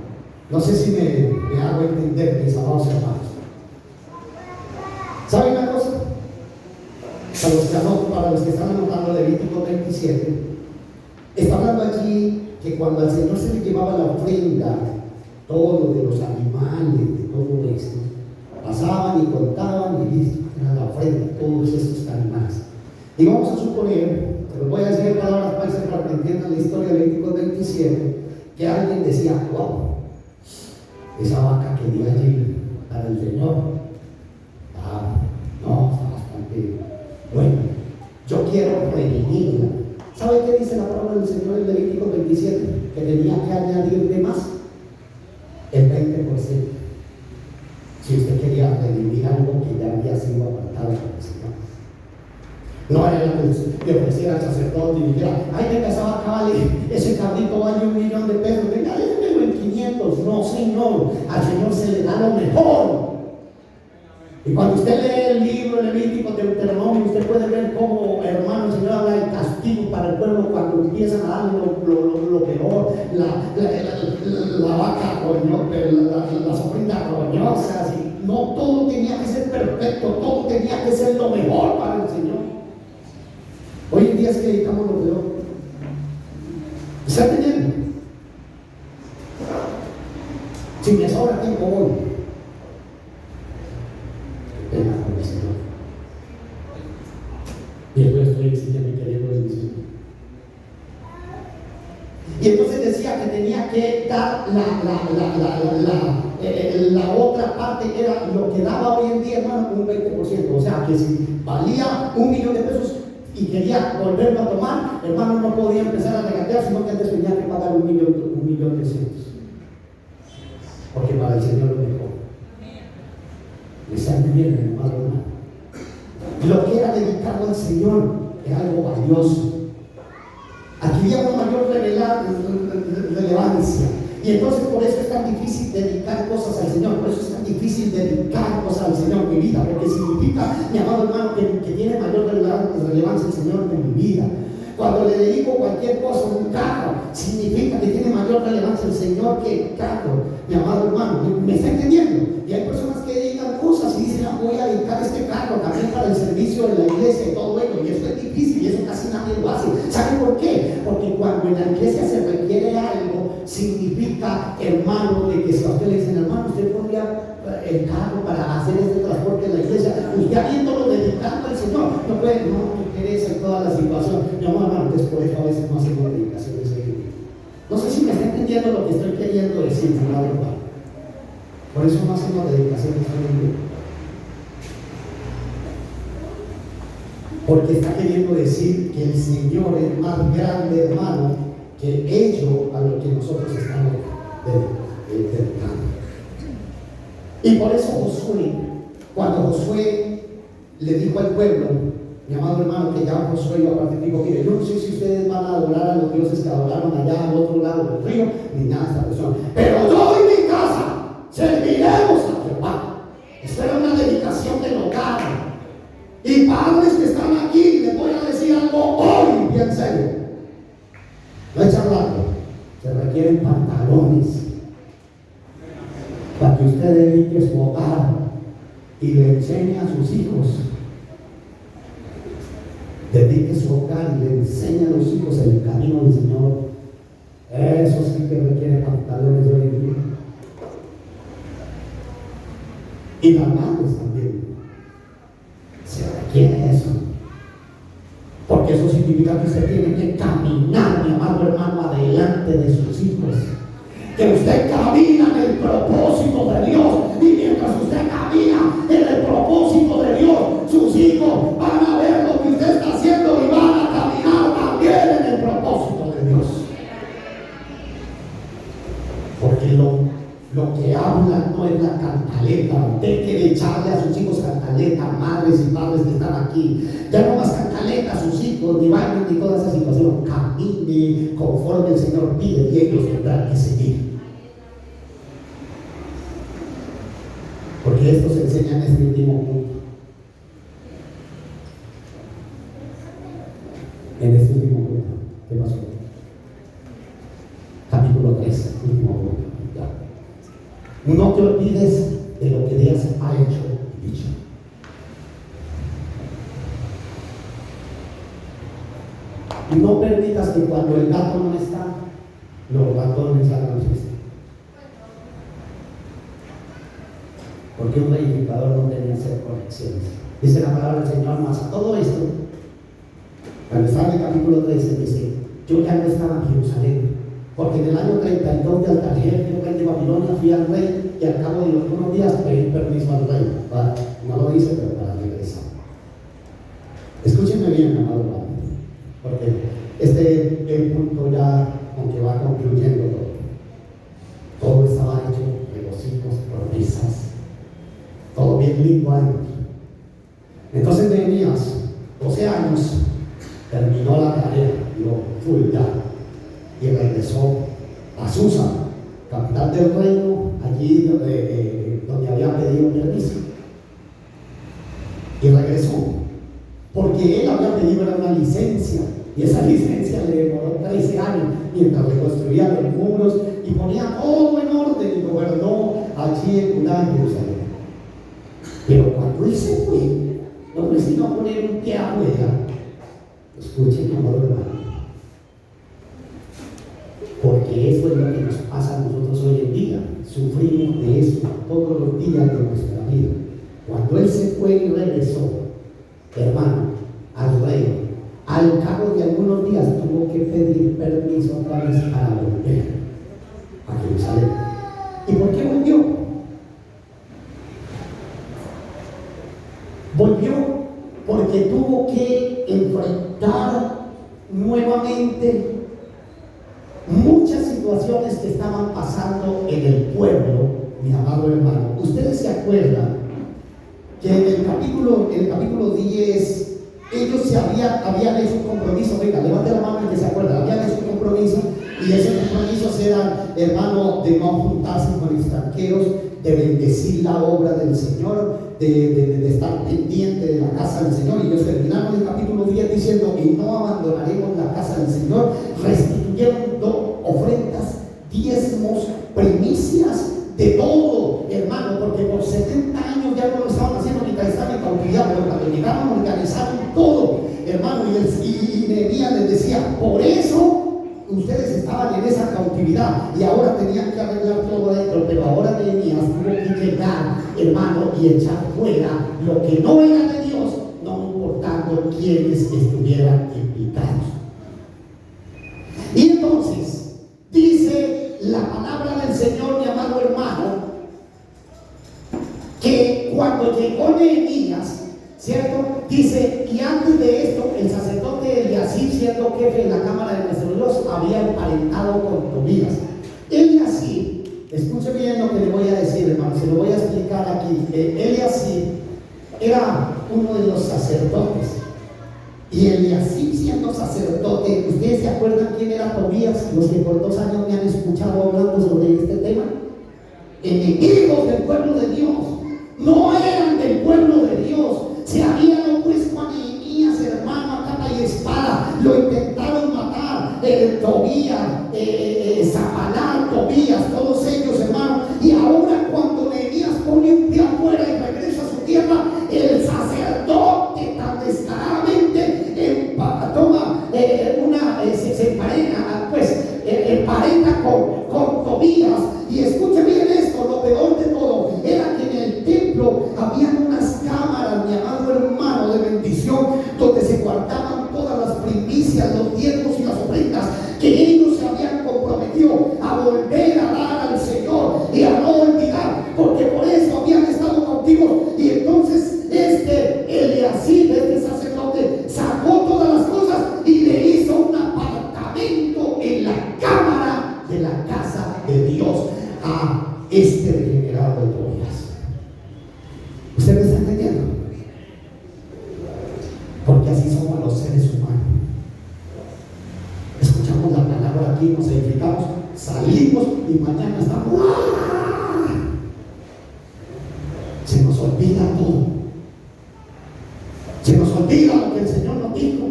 No sé si me hago entender, mis amados hermanos. ¿Saben una cosa? Para los que están anotando Levítico 27, está hablando aquí que cuando al Señor se le llevaba la ofrenda, todo de los animales, de todo esto, pasaban y contaban y listo, era la ofrenda, todos esos animales. Y vamos a suponer, pero voy a decir palabras paisas para que entiendan la historia de Levítico 27, que alguien decía: wow, esa vaca quería ir para el Señor. No, está bastante bueno. Yo quiero redimirla. ¿Sabe qué dice la palabra del Señor en Levítico 27? Que tenía que añadirle más, el 20%. Si usted quería redimir algo que ya había sido apartado por el Señor. No era que ofreciera al sacerdote y dijera: ay, venga, esa vaca vale, ese cabrito vale $1.000.000, venga, déjelo en 500. No, Señor, al Señor se le da lo mejor. Y cuando usted lee el libro Levítico de Deuteronomio, usted puede ver cómo, hermano, el Señor habla del castigo para el pueblo cuando empiezan a darle lo peor, la vaca las ofrendas roñosas. No todo tenía que ser perfecto, todo tenía que ser lo mejor para el Señor. Hoy en día es que dedicamos lo peor. ¿Está entendiendo? Si me sobra tiempo hoy, qué pena con el Señor. Y después estoy exigiendo y queriendo bendición. Y entonces decía que tenía que dar la otra parte, era lo que daba hoy en día, hermano, un 20%. O sea, que si valía $1.000.000 y quería volverlo a tomar, hermano, no podía empezar a regatear, sino que antes tenía que pagar $1.300.000. Porque para el Señor lo mejor. ¿Se entiende, hermano? Lo que era dedicado al Señor era algo valioso. Adquiría una mayor relevancia. Y entonces por eso es tan difícil dedicar cosas al Señor. Por eso es tan difícil dedicar cosas al Señor en mi vida. Porque significa, mi amado hermano, que tiene mayor relevancia el Señor en mi vida. Cuando le dedico cualquier cosa, un carro, significa que tiene mayor relevancia el Señor que el carro. Mi amado hermano, ¿me está entendiendo? Y hay personas que dedican cosas y dicen, voy a dedicar este carro también para el servicio de la iglesia y todo ello. Y eso es difícil y eso casi nadie lo hace. ¿Saben por qué? Porque cuando en la iglesia se requiere algo, significa, hermano, de que si a usted le dicen, hermano, usted podría el carro para hacer este transporte en la iglesia, usted habiéndolo dedicado al Señor, no puede, no interesa en toda la situación. Mi amor, hermano, entonces por eso a veces no hacemos dedicaciones. No sé si me está entendiendo lo que estoy queriendo decir, amado hermano. Por eso no hacemos dedicaciones hoy en día. Porque está queriendo decir que el Señor es más grande, hermano, que ello a lo que nosotros estamos dedicando. Y por eso Josué, cuando Josué le dijo al pueblo, mi amado hermano, que ya Josué iba a partir, dijo, mire, yo no sé si ustedes van a adorar a los dioses que adoraron allá al otro lado del río, ni nada de esta persona, pero yo y mi casa serviremos a Jehová. Esto era una dedicación del hogar. Y padres que están aquí, les voy a decir algo hoy, bien serio. No es charlando, se requieren pantalones para que usted dedique su hogar y le enseñe a sus hijos. Dedique su hogar y le enseñe a los hijos el camino del Señor. Eso sí que requiere pantalones hoy en día. Y las madres también. Se requiere eso. Porque eso significa que usted tiene que caminar, mi amado hermano, adelante de sus hijos. Que usted camina en el propósito de Dios. Y mientras usted camina en el propósito de Dios, sus hijos van a ver lo que usted está haciendo y van a caminar también en el propósito de Dios. Porque lo que habla no es la cantaleta. Usted quiere echarle a sus hijos cantaleta, madres y padres que están aquí. Ya no más cantaleta a sus hijos, ni bailen, ni toda esa situación. Camine conforme el Señor pide y ellos tendrán que seguir. Porque esto se enseña en este último punto. En este último punto. ¿Qué pasó? Capítulo 3, último punto. Ya. No te olvides de lo que Dios ha hecho y dicho. Y no permitas que cuando el gato no está, los ratones hagan fiesta. Porque un reificador no tenía que hacer correcciones. Dice la palabra del Señor, más a todo esto, cuando está en el capítulo 13, dice, yo ya no estaba en Jerusalén, porque en el año 32 de Artajerjes, rey de Babilonia, fui al rey y al cabo de algunos días pedí permiso al rey. No lo dice, pero para regresar. Escúchenme bien, amado hermano, porque este es el punto ya, aunque va concluyendo todo estaba hecho, regocijos, promesas, todo bien lindo ahí. Entonces Nehemías, 12 años, terminó la tarea, digo, full ya, y regresó a Susa, capital del reino, allí donde había pedido permiso. Y regresó, porque él había pedido una licencia, y esa licencia le demoró 13 años, mientras reconstruía los muros y ponía todo en orden y gobernó allí en Judá, en Jerusalén. Pero cuando él se fue, lo preciso a poner un pie afuera. Escuchen, amado hermano, porque eso es lo que nos pasa a nosotros hoy en día. Sufrimos de eso todos los días de nuestra vida. Cuando él se fue y regresó, hermano, al reino, al cabo de algunos días tuvo que pedir permiso otra vez para volver a Jerusalén. ¿Y por qué volvió? Volvió porque tuvo que enfrentar nuevamente muchas situaciones que estaban pasando en el pueblo, mi amado hermano. Ustedes se acuerdan que en el capítulo 10 ellos habían hecho un compromiso. Venga, levante la mano el que se acuerda. Habían hecho un compromiso, y esos compromisos eran, hermano, de no juntarse con extranjeros, de bendecir la obra del Señor, de estar pendiente de la casa del Señor. Y ellos terminaron el capítulo 10 diciendo: y no abandonaremos la casa del Señor. Restituyeron ofrendas, diezmos, primicias, de todo, hermano, porque por 70 años ya no lo estaban haciendo mientras estaban en cautividad, pero cuando llegaron organizaron todo, hermano. Y Nehemías les decía: por eso ustedes estaban en esa cautividad y ahora tenían que arreglar todo adentro. Pero ahora Nehemías tuvo que llegar, hermano, y echar fuera lo que no era de Dios, no importando quienes estuvieran implicados. Y entonces dice la palabra del Señor, mi amado hermano, que cuando llegó Nehemías, ¿cierto? Dice: y antes de esto, el sacerdote Eliasib, siendo jefe de la cámara de nuestro Dios, había emparentado con Tobías. Eliasib, escuche bien lo que le voy a decir, hermano, se lo voy a explicar aquí. Eliasib era uno de los sacerdotes. Y Eliasib, siendo sacerdote, ¿ustedes se acuerdan quién era Tobías? Los que por 2 años me han escuchado hablando sobre este tema. Enemigos del pueblo de Dios, no eran del pueblo de Dios. Se habían opuesto a Nehemías, hermano, a capa y espada. Lo intentaron matar. Tobías, Zambalat, Tobías, todos ellos, hermano. Y ahora, cuando Nehemías pone un pie afuera y regresa a su tierra, el sacerdote tan descaradamente toma se empareja, empareja con Tobías. Y escuche bien esto: lo peor de todo era que en el templo habían unas cámaras, mi amado hermano, de bendición, donde se guardaban todas las primicias, los diezmos y las ofrendas que ellos se habían comprometido a volver a dar al Señor y a no olvidar, porque por eso habían estado cautivos. Y entonces Eliasib, este sacerdote, sacó todas las cosas y le hizo un apartamento en la cámara de la casa de Dios a este regenerado de Tobías. ¿Usted me está entendiendo? Porque así somos los seres humanos. Escuchamos la palabra aquí, nos edificamos, salimos y mañana estamos. Se nos olvida todo. Se nos olvida lo que el Señor nos dijo.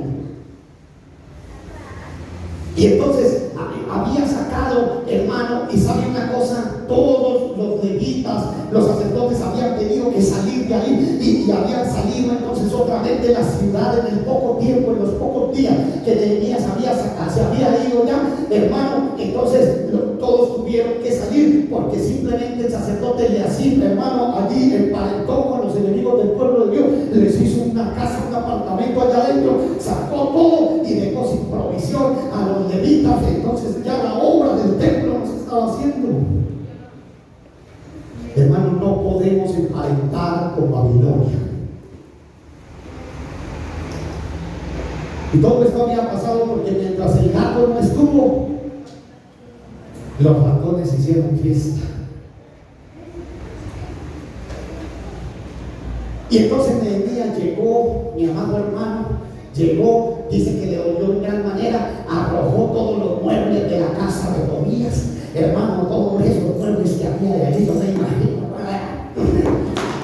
Y entonces había sacado, hermano, y sabe una cosa: todos los levitas, los sacerdotes habían tenido que salir de ahí, y habían salido entonces otra vez de la ciudad en el poco tiempo, en los pocos días que Nehemías se había ido ya, hermano. Entonces todos tuvieron que salir, porque simplemente el sacerdote Eliasib, hermano, allí emparentó con los enemigos del pueblo de Dios, les hizo una casa, un apartamento allá adentro, sacó todo y dejó sin provisión a los levitas. Entonces ya la obra del templo no se estaba haciendo. Hermano, no podemos emparentar con Babilonia. Y todo esto había pasado porque mientras el gato no estuvo, los ratones hicieron fiesta. Y entonces Nehemías llegó, mi amado hermano, llegó, dice que le oyó en gran manera, arrojó todos los muebles de la casa de Tobías, hermano, todos esos muebles que había de allí, yo me imagino,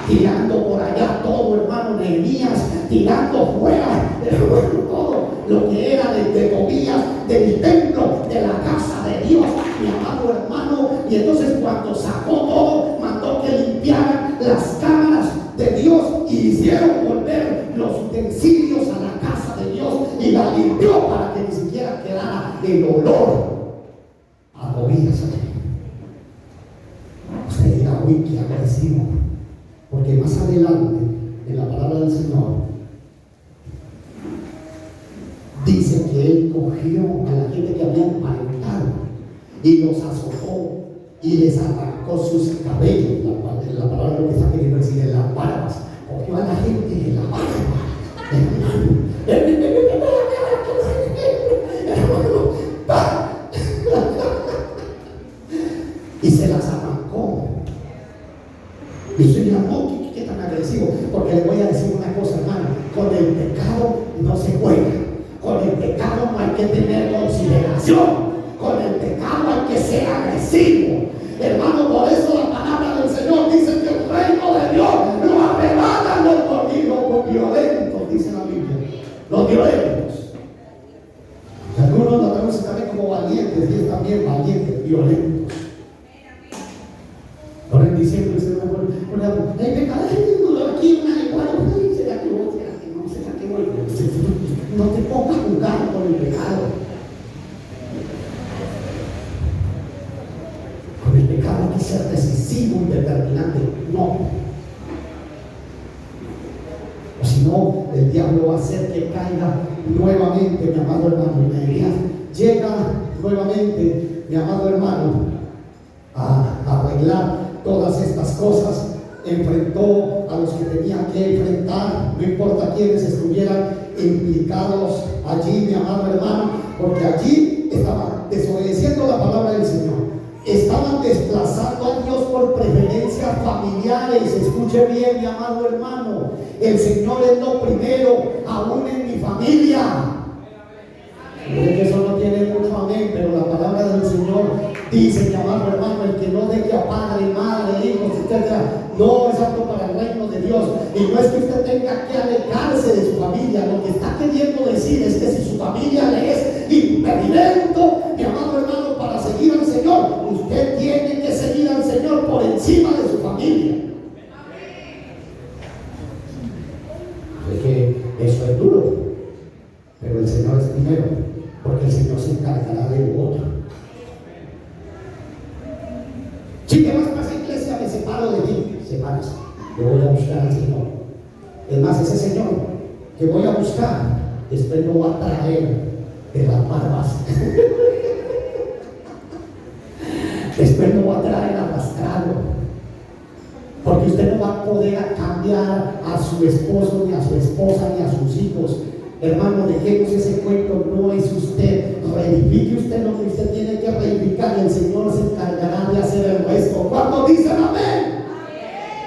tirando por allá todo, hermano, Nehemías, tirando fuera, todo lo que era de Tobías, del templo, de la casa de Dios, mi amado hermano. Y entonces cuando sacó todo, mandó que limpiaran las cámaras de Dios y hicieron volver los utensilios a la casa de Dios, y la limpió para que ni siquiera quedara el olor a Tobías. Usted dirá: uy, qué agresivo. Porque más adelante, en la palabra del Señor, dice que él cogió a la gente que había emparentado y los azotó y les arrancó sus cabellos. La palabra lo que está queriendo decir es las barbas. Cogió a la gente de la barba. Y se las arrancó. Y usted dirá: no, ¿qué tan agresivo, porque le voy a decir una cosa, hermano, con el pecado no se juega, con el pecado no hay que tener consideración, con el pecado hay que ser agresivo, hermano. Por eso la palabra del Señor dice que el reino de Dios lo arrebatan los violentos, dice la Biblia, los violentos. Algunos lo vemos también como valientes, y es también valientes, violentos. Ahora en diciembre usted me pone, hay pecado, aquí una igual, será que vos, será que no, será que voy. No te pongas a jugar con el pecado. Con el pecado hay que ser decisivo y determinante. No. O si no, el diablo va a hacer que caiga nuevamente, mi amado hermano. Nehemías llega nuevamente, mi amado hermano, a arreglar todas estas cosas. Enfrentó a los que tenían que enfrentar, no importa quiénes estuvieran implicados allí, mi amado hermano, porque allí estaban desobedeciendo la palabra del Señor, estaban desplazando a Dios por preferencias familiares. Escuche bien, mi amado hermano, el Señor es lo primero, aún en mi familia. Sé que eso no tiene mucho amén, pero la palabra del Señor dice, mi amado hermano, el que no deje a padre, madre, hijos, etcétera, no es apto para el reino de Dios. Y no es que usted tenga que alejarse de su familia. Lo que está queriendo decir es que si su familia le es impedimento, mi amado hermano, para seguir al Señor, usted tiene que seguir al Señor por encima de su familia. Es que eso es duro, pero el Señor es primero, porque el Señor se encargará de lo otro. Si te vas para esa iglesia, me separo de ti. Sepárese. Yo voy a buscar al Señor. Es más, ese Señor que voy a buscar, después lo va a traer de las barbas. Después lo va a traer arrastrado. Porque usted no va a poder cambiar a su esposo, ni a su esposa, ni a sus hijos. Hermano, dejemos ese cuento, no es usted. Reedifique usted lo que usted tiene que reedificar y el Señor se encargará de hacer el resto. ¿Cuántos dicen amén?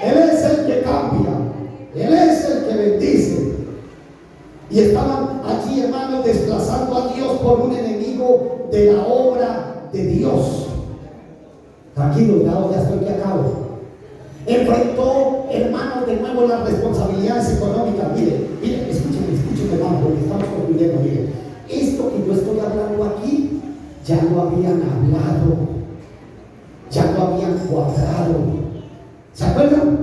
Él es el que cambia, Él es el que bendice. Y estaban allí, hermanos, desplazando a Dios por un enemigo de la obra de Dios. Tranquilos, ya estoy que acabo. Enfrentó, hermanos, de nuevo las responsabilidades económicas. Mire, escúcheme, hermano, porque estamos concluyendo. Mire, esto que yo estoy hablando aquí, ya lo habían hablado, ya lo habían cuadrado. ¿Se acuerdan?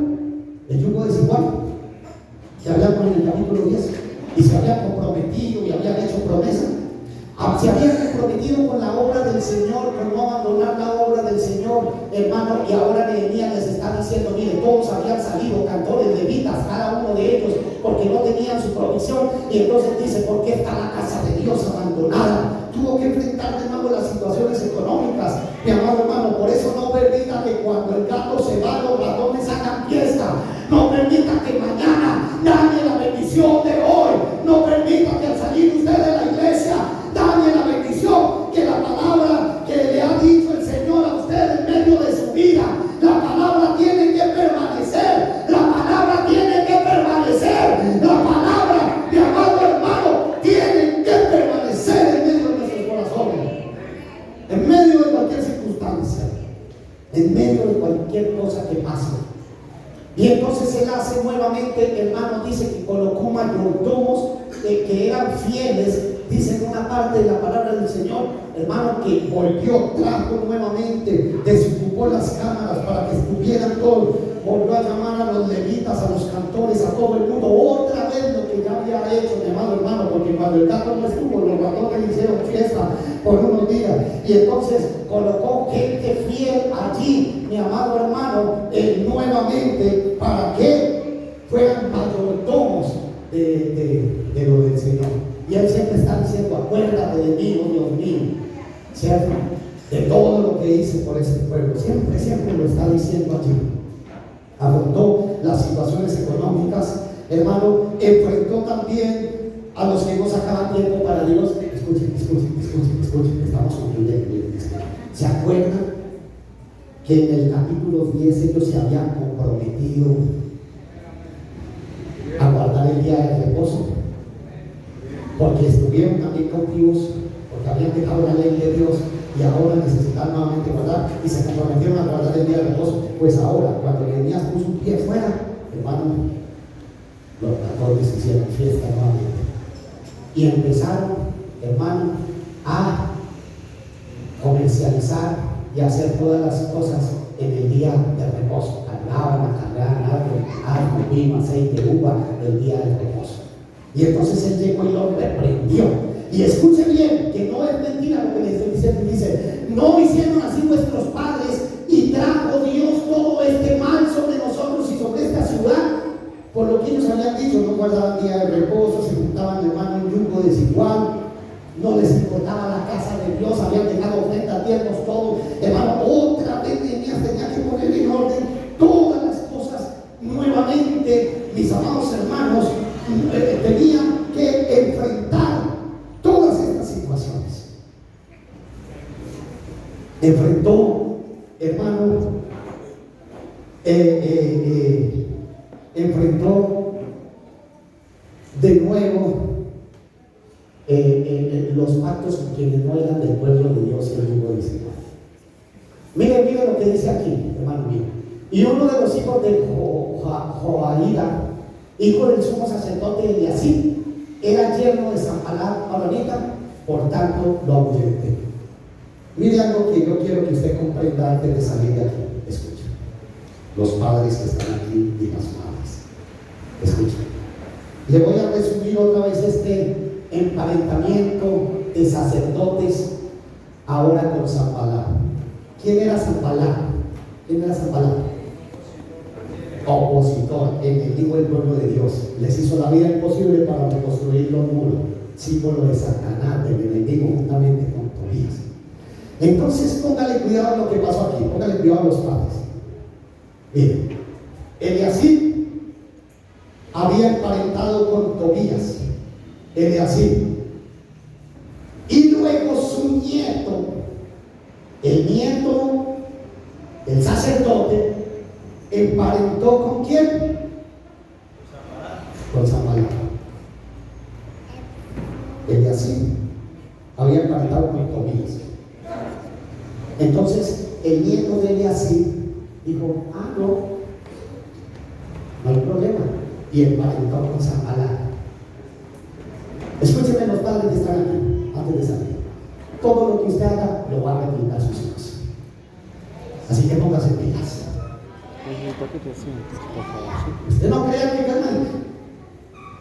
El yugo desigual, que hablamos en el capítulo 10, y se habían comprometido y habían hecho promesa. Se habían comprometido con la obra del Señor, con no abandonar la obra del Señor, hermano. Y ahora Nehemías les está diciendo, mire, todos habían salido, cantores, levitas, cada uno de ellos, porque no tenían su provisión. Y entonces dice, ¿por qué está la casa de Dios abandonada? Tuvo que enfrentar de nuevo las situaciones económicas, mi amado hermano. Por eso no permita que cuando el gato se va, los ratones hagan fiesta. No permita que mañana dañe la bendición de hoy. No permita que al salir usted de la iglesia dañe la bendición, que la palabra que le ha dicho el Señor a usted en medio de su vida, la palabra tiene que permanecer, la palabra tiene que permanecer, la palabra, mi amado hermano, tiene que permanecer en medio de nuestros corazones, en medio de cualquier circunstancia, en medio de cualquier cosa que pase. Y entonces él hace nuevamente, hermano, dice que colocó mayordomos que eran fieles. Dice en una parte de la palabra del Señor, hermano, que volvió, trajo nuevamente, desocupó las cámaras para que estuvieran todos, volvió a llamar a los levitas, a los cantores, a todo el mundo, otra vez lo que ya había hecho, mi amado hermano, porque cuando el gato no estuvo, los ratones hicieron fiesta por unos días, y entonces colocó gente fiel allí, mi amado hermano, nuevamente, para que fueran mayordomos de lo del Señor. Y él siempre está diciendo, acuérdate de mí, oh Dios mío, ¿cierto? De todo lo que hice por ese pueblo. Siempre lo está diciendo allí. Afrontó las situaciones económicas, hermano. Enfrentó también a los que no sacaban tiempo para Dios. Escuchen, estamos concluyendo. ¿Se acuerdan que en el capítulo 10 ellos se habían comprometido porque estuvieron también cautivos, porque habían dejado la ley de Dios y ahora necesitaban nuevamente guardar y se comprometieron a guardar el día de reposo. Pues ahora, cuando Nehemías puso un pie fuera, hermano, los pastores hicieron fiesta nuevamente y empezaron, hermano, a comercializar y hacer todas las cosas en el día de reposo. Cargaban, algo, vino, aceite, uva, el día de reposo. Y entonces él llegó y lo reprendió. Y escuche bien, que no es mentira lo que le estoy diciendo. Dice: no hicieron así vuestros padres, y trajo Dios todo este mal sobre nosotros y sobre esta ciudad, por lo que ellos habían dicho: no guardaban día de reposo, se juntaban, hermano, en yugo desigual, no les importaba la casa de Dios, habían dejado ofrenda, tiempos, todo. Hermano, otra vez Nehemías tenía que poner en orden todas las cosas nuevamente. Mis amados hermanos, tenían que enfrentar todas estas situaciones. Enfrentó, hermano, enfrentó de nuevo los pactos con quienes no eran del pueblo de Dios y el yugo desigual. Miren lo que dice aquí, hermano mío. Y uno de los hijos de Joaída, hijo del sumo sacerdote Eliasib, era yerno de Sanballat Horonita, por tanto lo ahuyenté. Mire algo que yo quiero que usted comprenda antes de salir de aquí. Escuchen, los padres que están aquí y las madres, escuchen. Le voy a resumir otra vez este emparentamiento de sacerdotes ahora con Sanballat. ¿Quién era Sanballat? Opositor, enemigo del pueblo de Dios. Les hizo la vida imposible para reconstruir los muros, símbolo de Satanás, del enemigo, juntamente con Tobías. Entonces póngale cuidado a lo que pasó aquí, póngale cuidado a los padres. Miren, Eliasib había emparentado con Tobías, Eliasib, y luego su nieto, el sacerdote, emparentó ¿con quién? Con Sanballat. Eliasib había emparentado con Tobías. Entonces el nieto de Eliasib dijo: no hay problema, y emparentó con Sanballat. Escúcheme, los padres que están aquí, antes de salir. Todo lo que usted haga lo va a replicar a sus hijos. Así que póngase pilas. Usted no crea que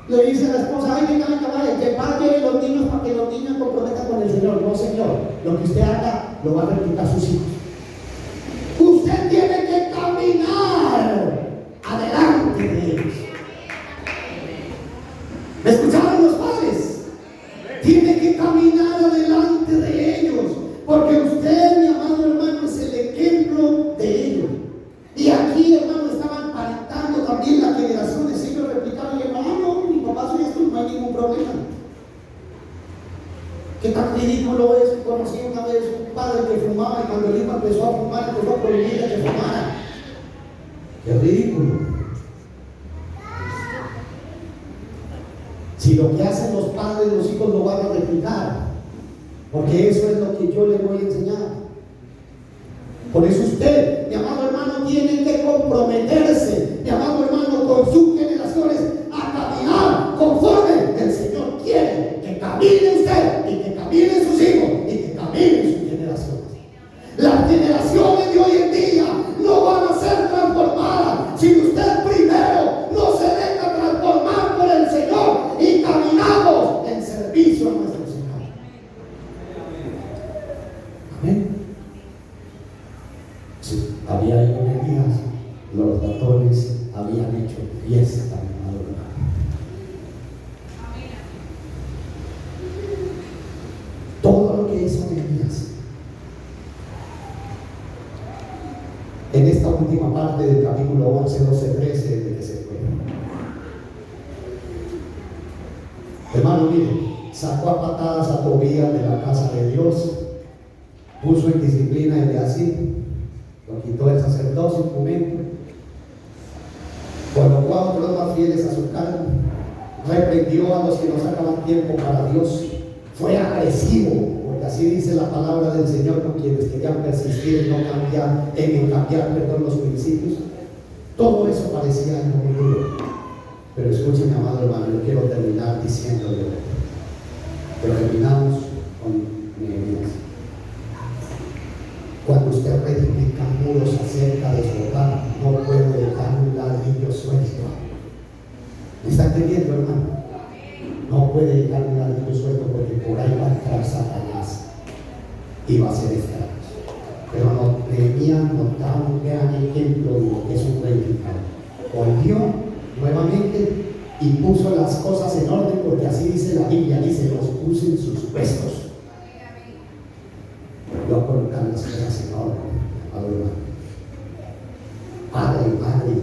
le dice a la esposa: ay, venga, que pague los niños para que los niños comprometan con el Señor. No, señor, lo que usted haga lo va a replicar a sus hijos. Usted tiene que caminar adelante de ellos. ¿Me escucharon los padres? Tiene que caminar adelante de ellos, porque usted, mi amado hermano, es el ejemplo de ellos. Y aquí, hermano, estaban parentando también las generaciones. Ellos replicaron: hermano, mi papá soy esto, no hay ningún problema. Qué tan ridículo es. Conocí una vez un padre que fumaba, y cuando el hijo empezó a fumar, empezó a prohibirle que fumara. Qué ridículo. Si lo que hacen los padres, los hijos lo van a replicar, porque eso es lo que yo les voy a enseñar. Por eso usted, mi amado hermano, tiene que comprometerse, mi amado hermano, con sus generaciones a caminar conforme el Señor quiere que camine usted, y que caminen sus hijos, y que caminen sus generaciones. Las generaciones de hoy en día no van a ser transformadas si usted primero no se deja transformar por el Señor y caminamos en servicio a nuestro Señor. Amén. Sí, había días, los pastores habían hecho fiesta, mi amado hermano. Todo lo que hizo Nehemías en esta última parte del capítulo 11, 12, 13, de que se fue. Hermano, mire, sacó a patadas a Tobías de la casa de Dios, puso en disciplina a Eliasib, lo quitó del sacerdocio un momento, colocó a otros más fieles a su cargo, reprendió a los que no sacaban tiempo para Dios, fue agresivo, porque así dice la palabra del Señor con quienes querían persistir en no cambiar, perdón, los principios. Todo eso parecía muy duro. Pero escuchen, amado hermano, yo quiero terminar diciéndole, terminamos con Nehemías. Cuando usted reedifica muros acerca de su hogar, no puede dejar un ladrillo suelto. ¿Me está entendiendo, hermano? No puede dejar un ladrillo suelto, porque por ahí va a entrar Satanás y va a hacer estragos. Pero no, Nehemías nos da un gran ejemplo de lo que es un reedificador. Volvió nuevamente y puso las cosas en orden, porque así dice la Biblia, dice, los puso en sus puestos. Volvió a colocar las cosas en orden. Ahora, padre y madre,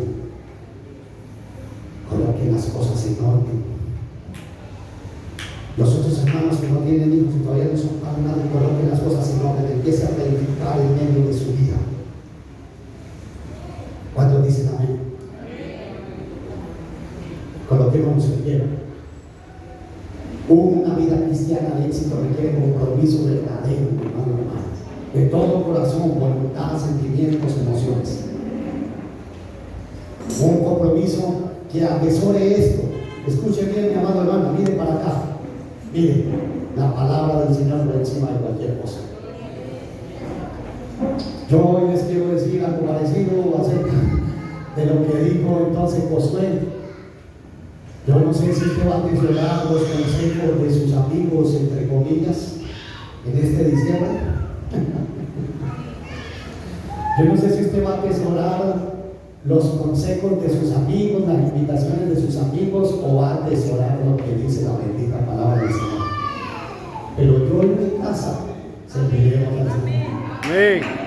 coloquen las cosas en orden. Los otros hermanos que no tienen hijos y todavía no son padres, nadie, coloquen las cosas en orden, empiece a reedificar en medio de su vida. ¿Cuántos dicen amén? Coloquémonos en pie. Una vida cristiana de éxito requiere compromiso verdadero, hermano, de todo corazón, voluntad, sentimientos, emociones. Un compromiso que atesore esto. Escuche bien, mi amado hermano, mire para acá. Mire, la palabra del Señor por encima de cualquier cosa. Yo hoy les quiero decir algo parecido acerca de lo que dijo entonces Josué. Yo no sé si usted va a atesorar los consejos de sus amigos, entre comillas, en este diciembre. Yo no sé si usted va a atesorar los consejos de sus amigos, las invitaciones de sus amigos, o va a atesorar lo que dice la bendita palabra del Señor. Pero yo en mi casa serviremos al Señor. Amén.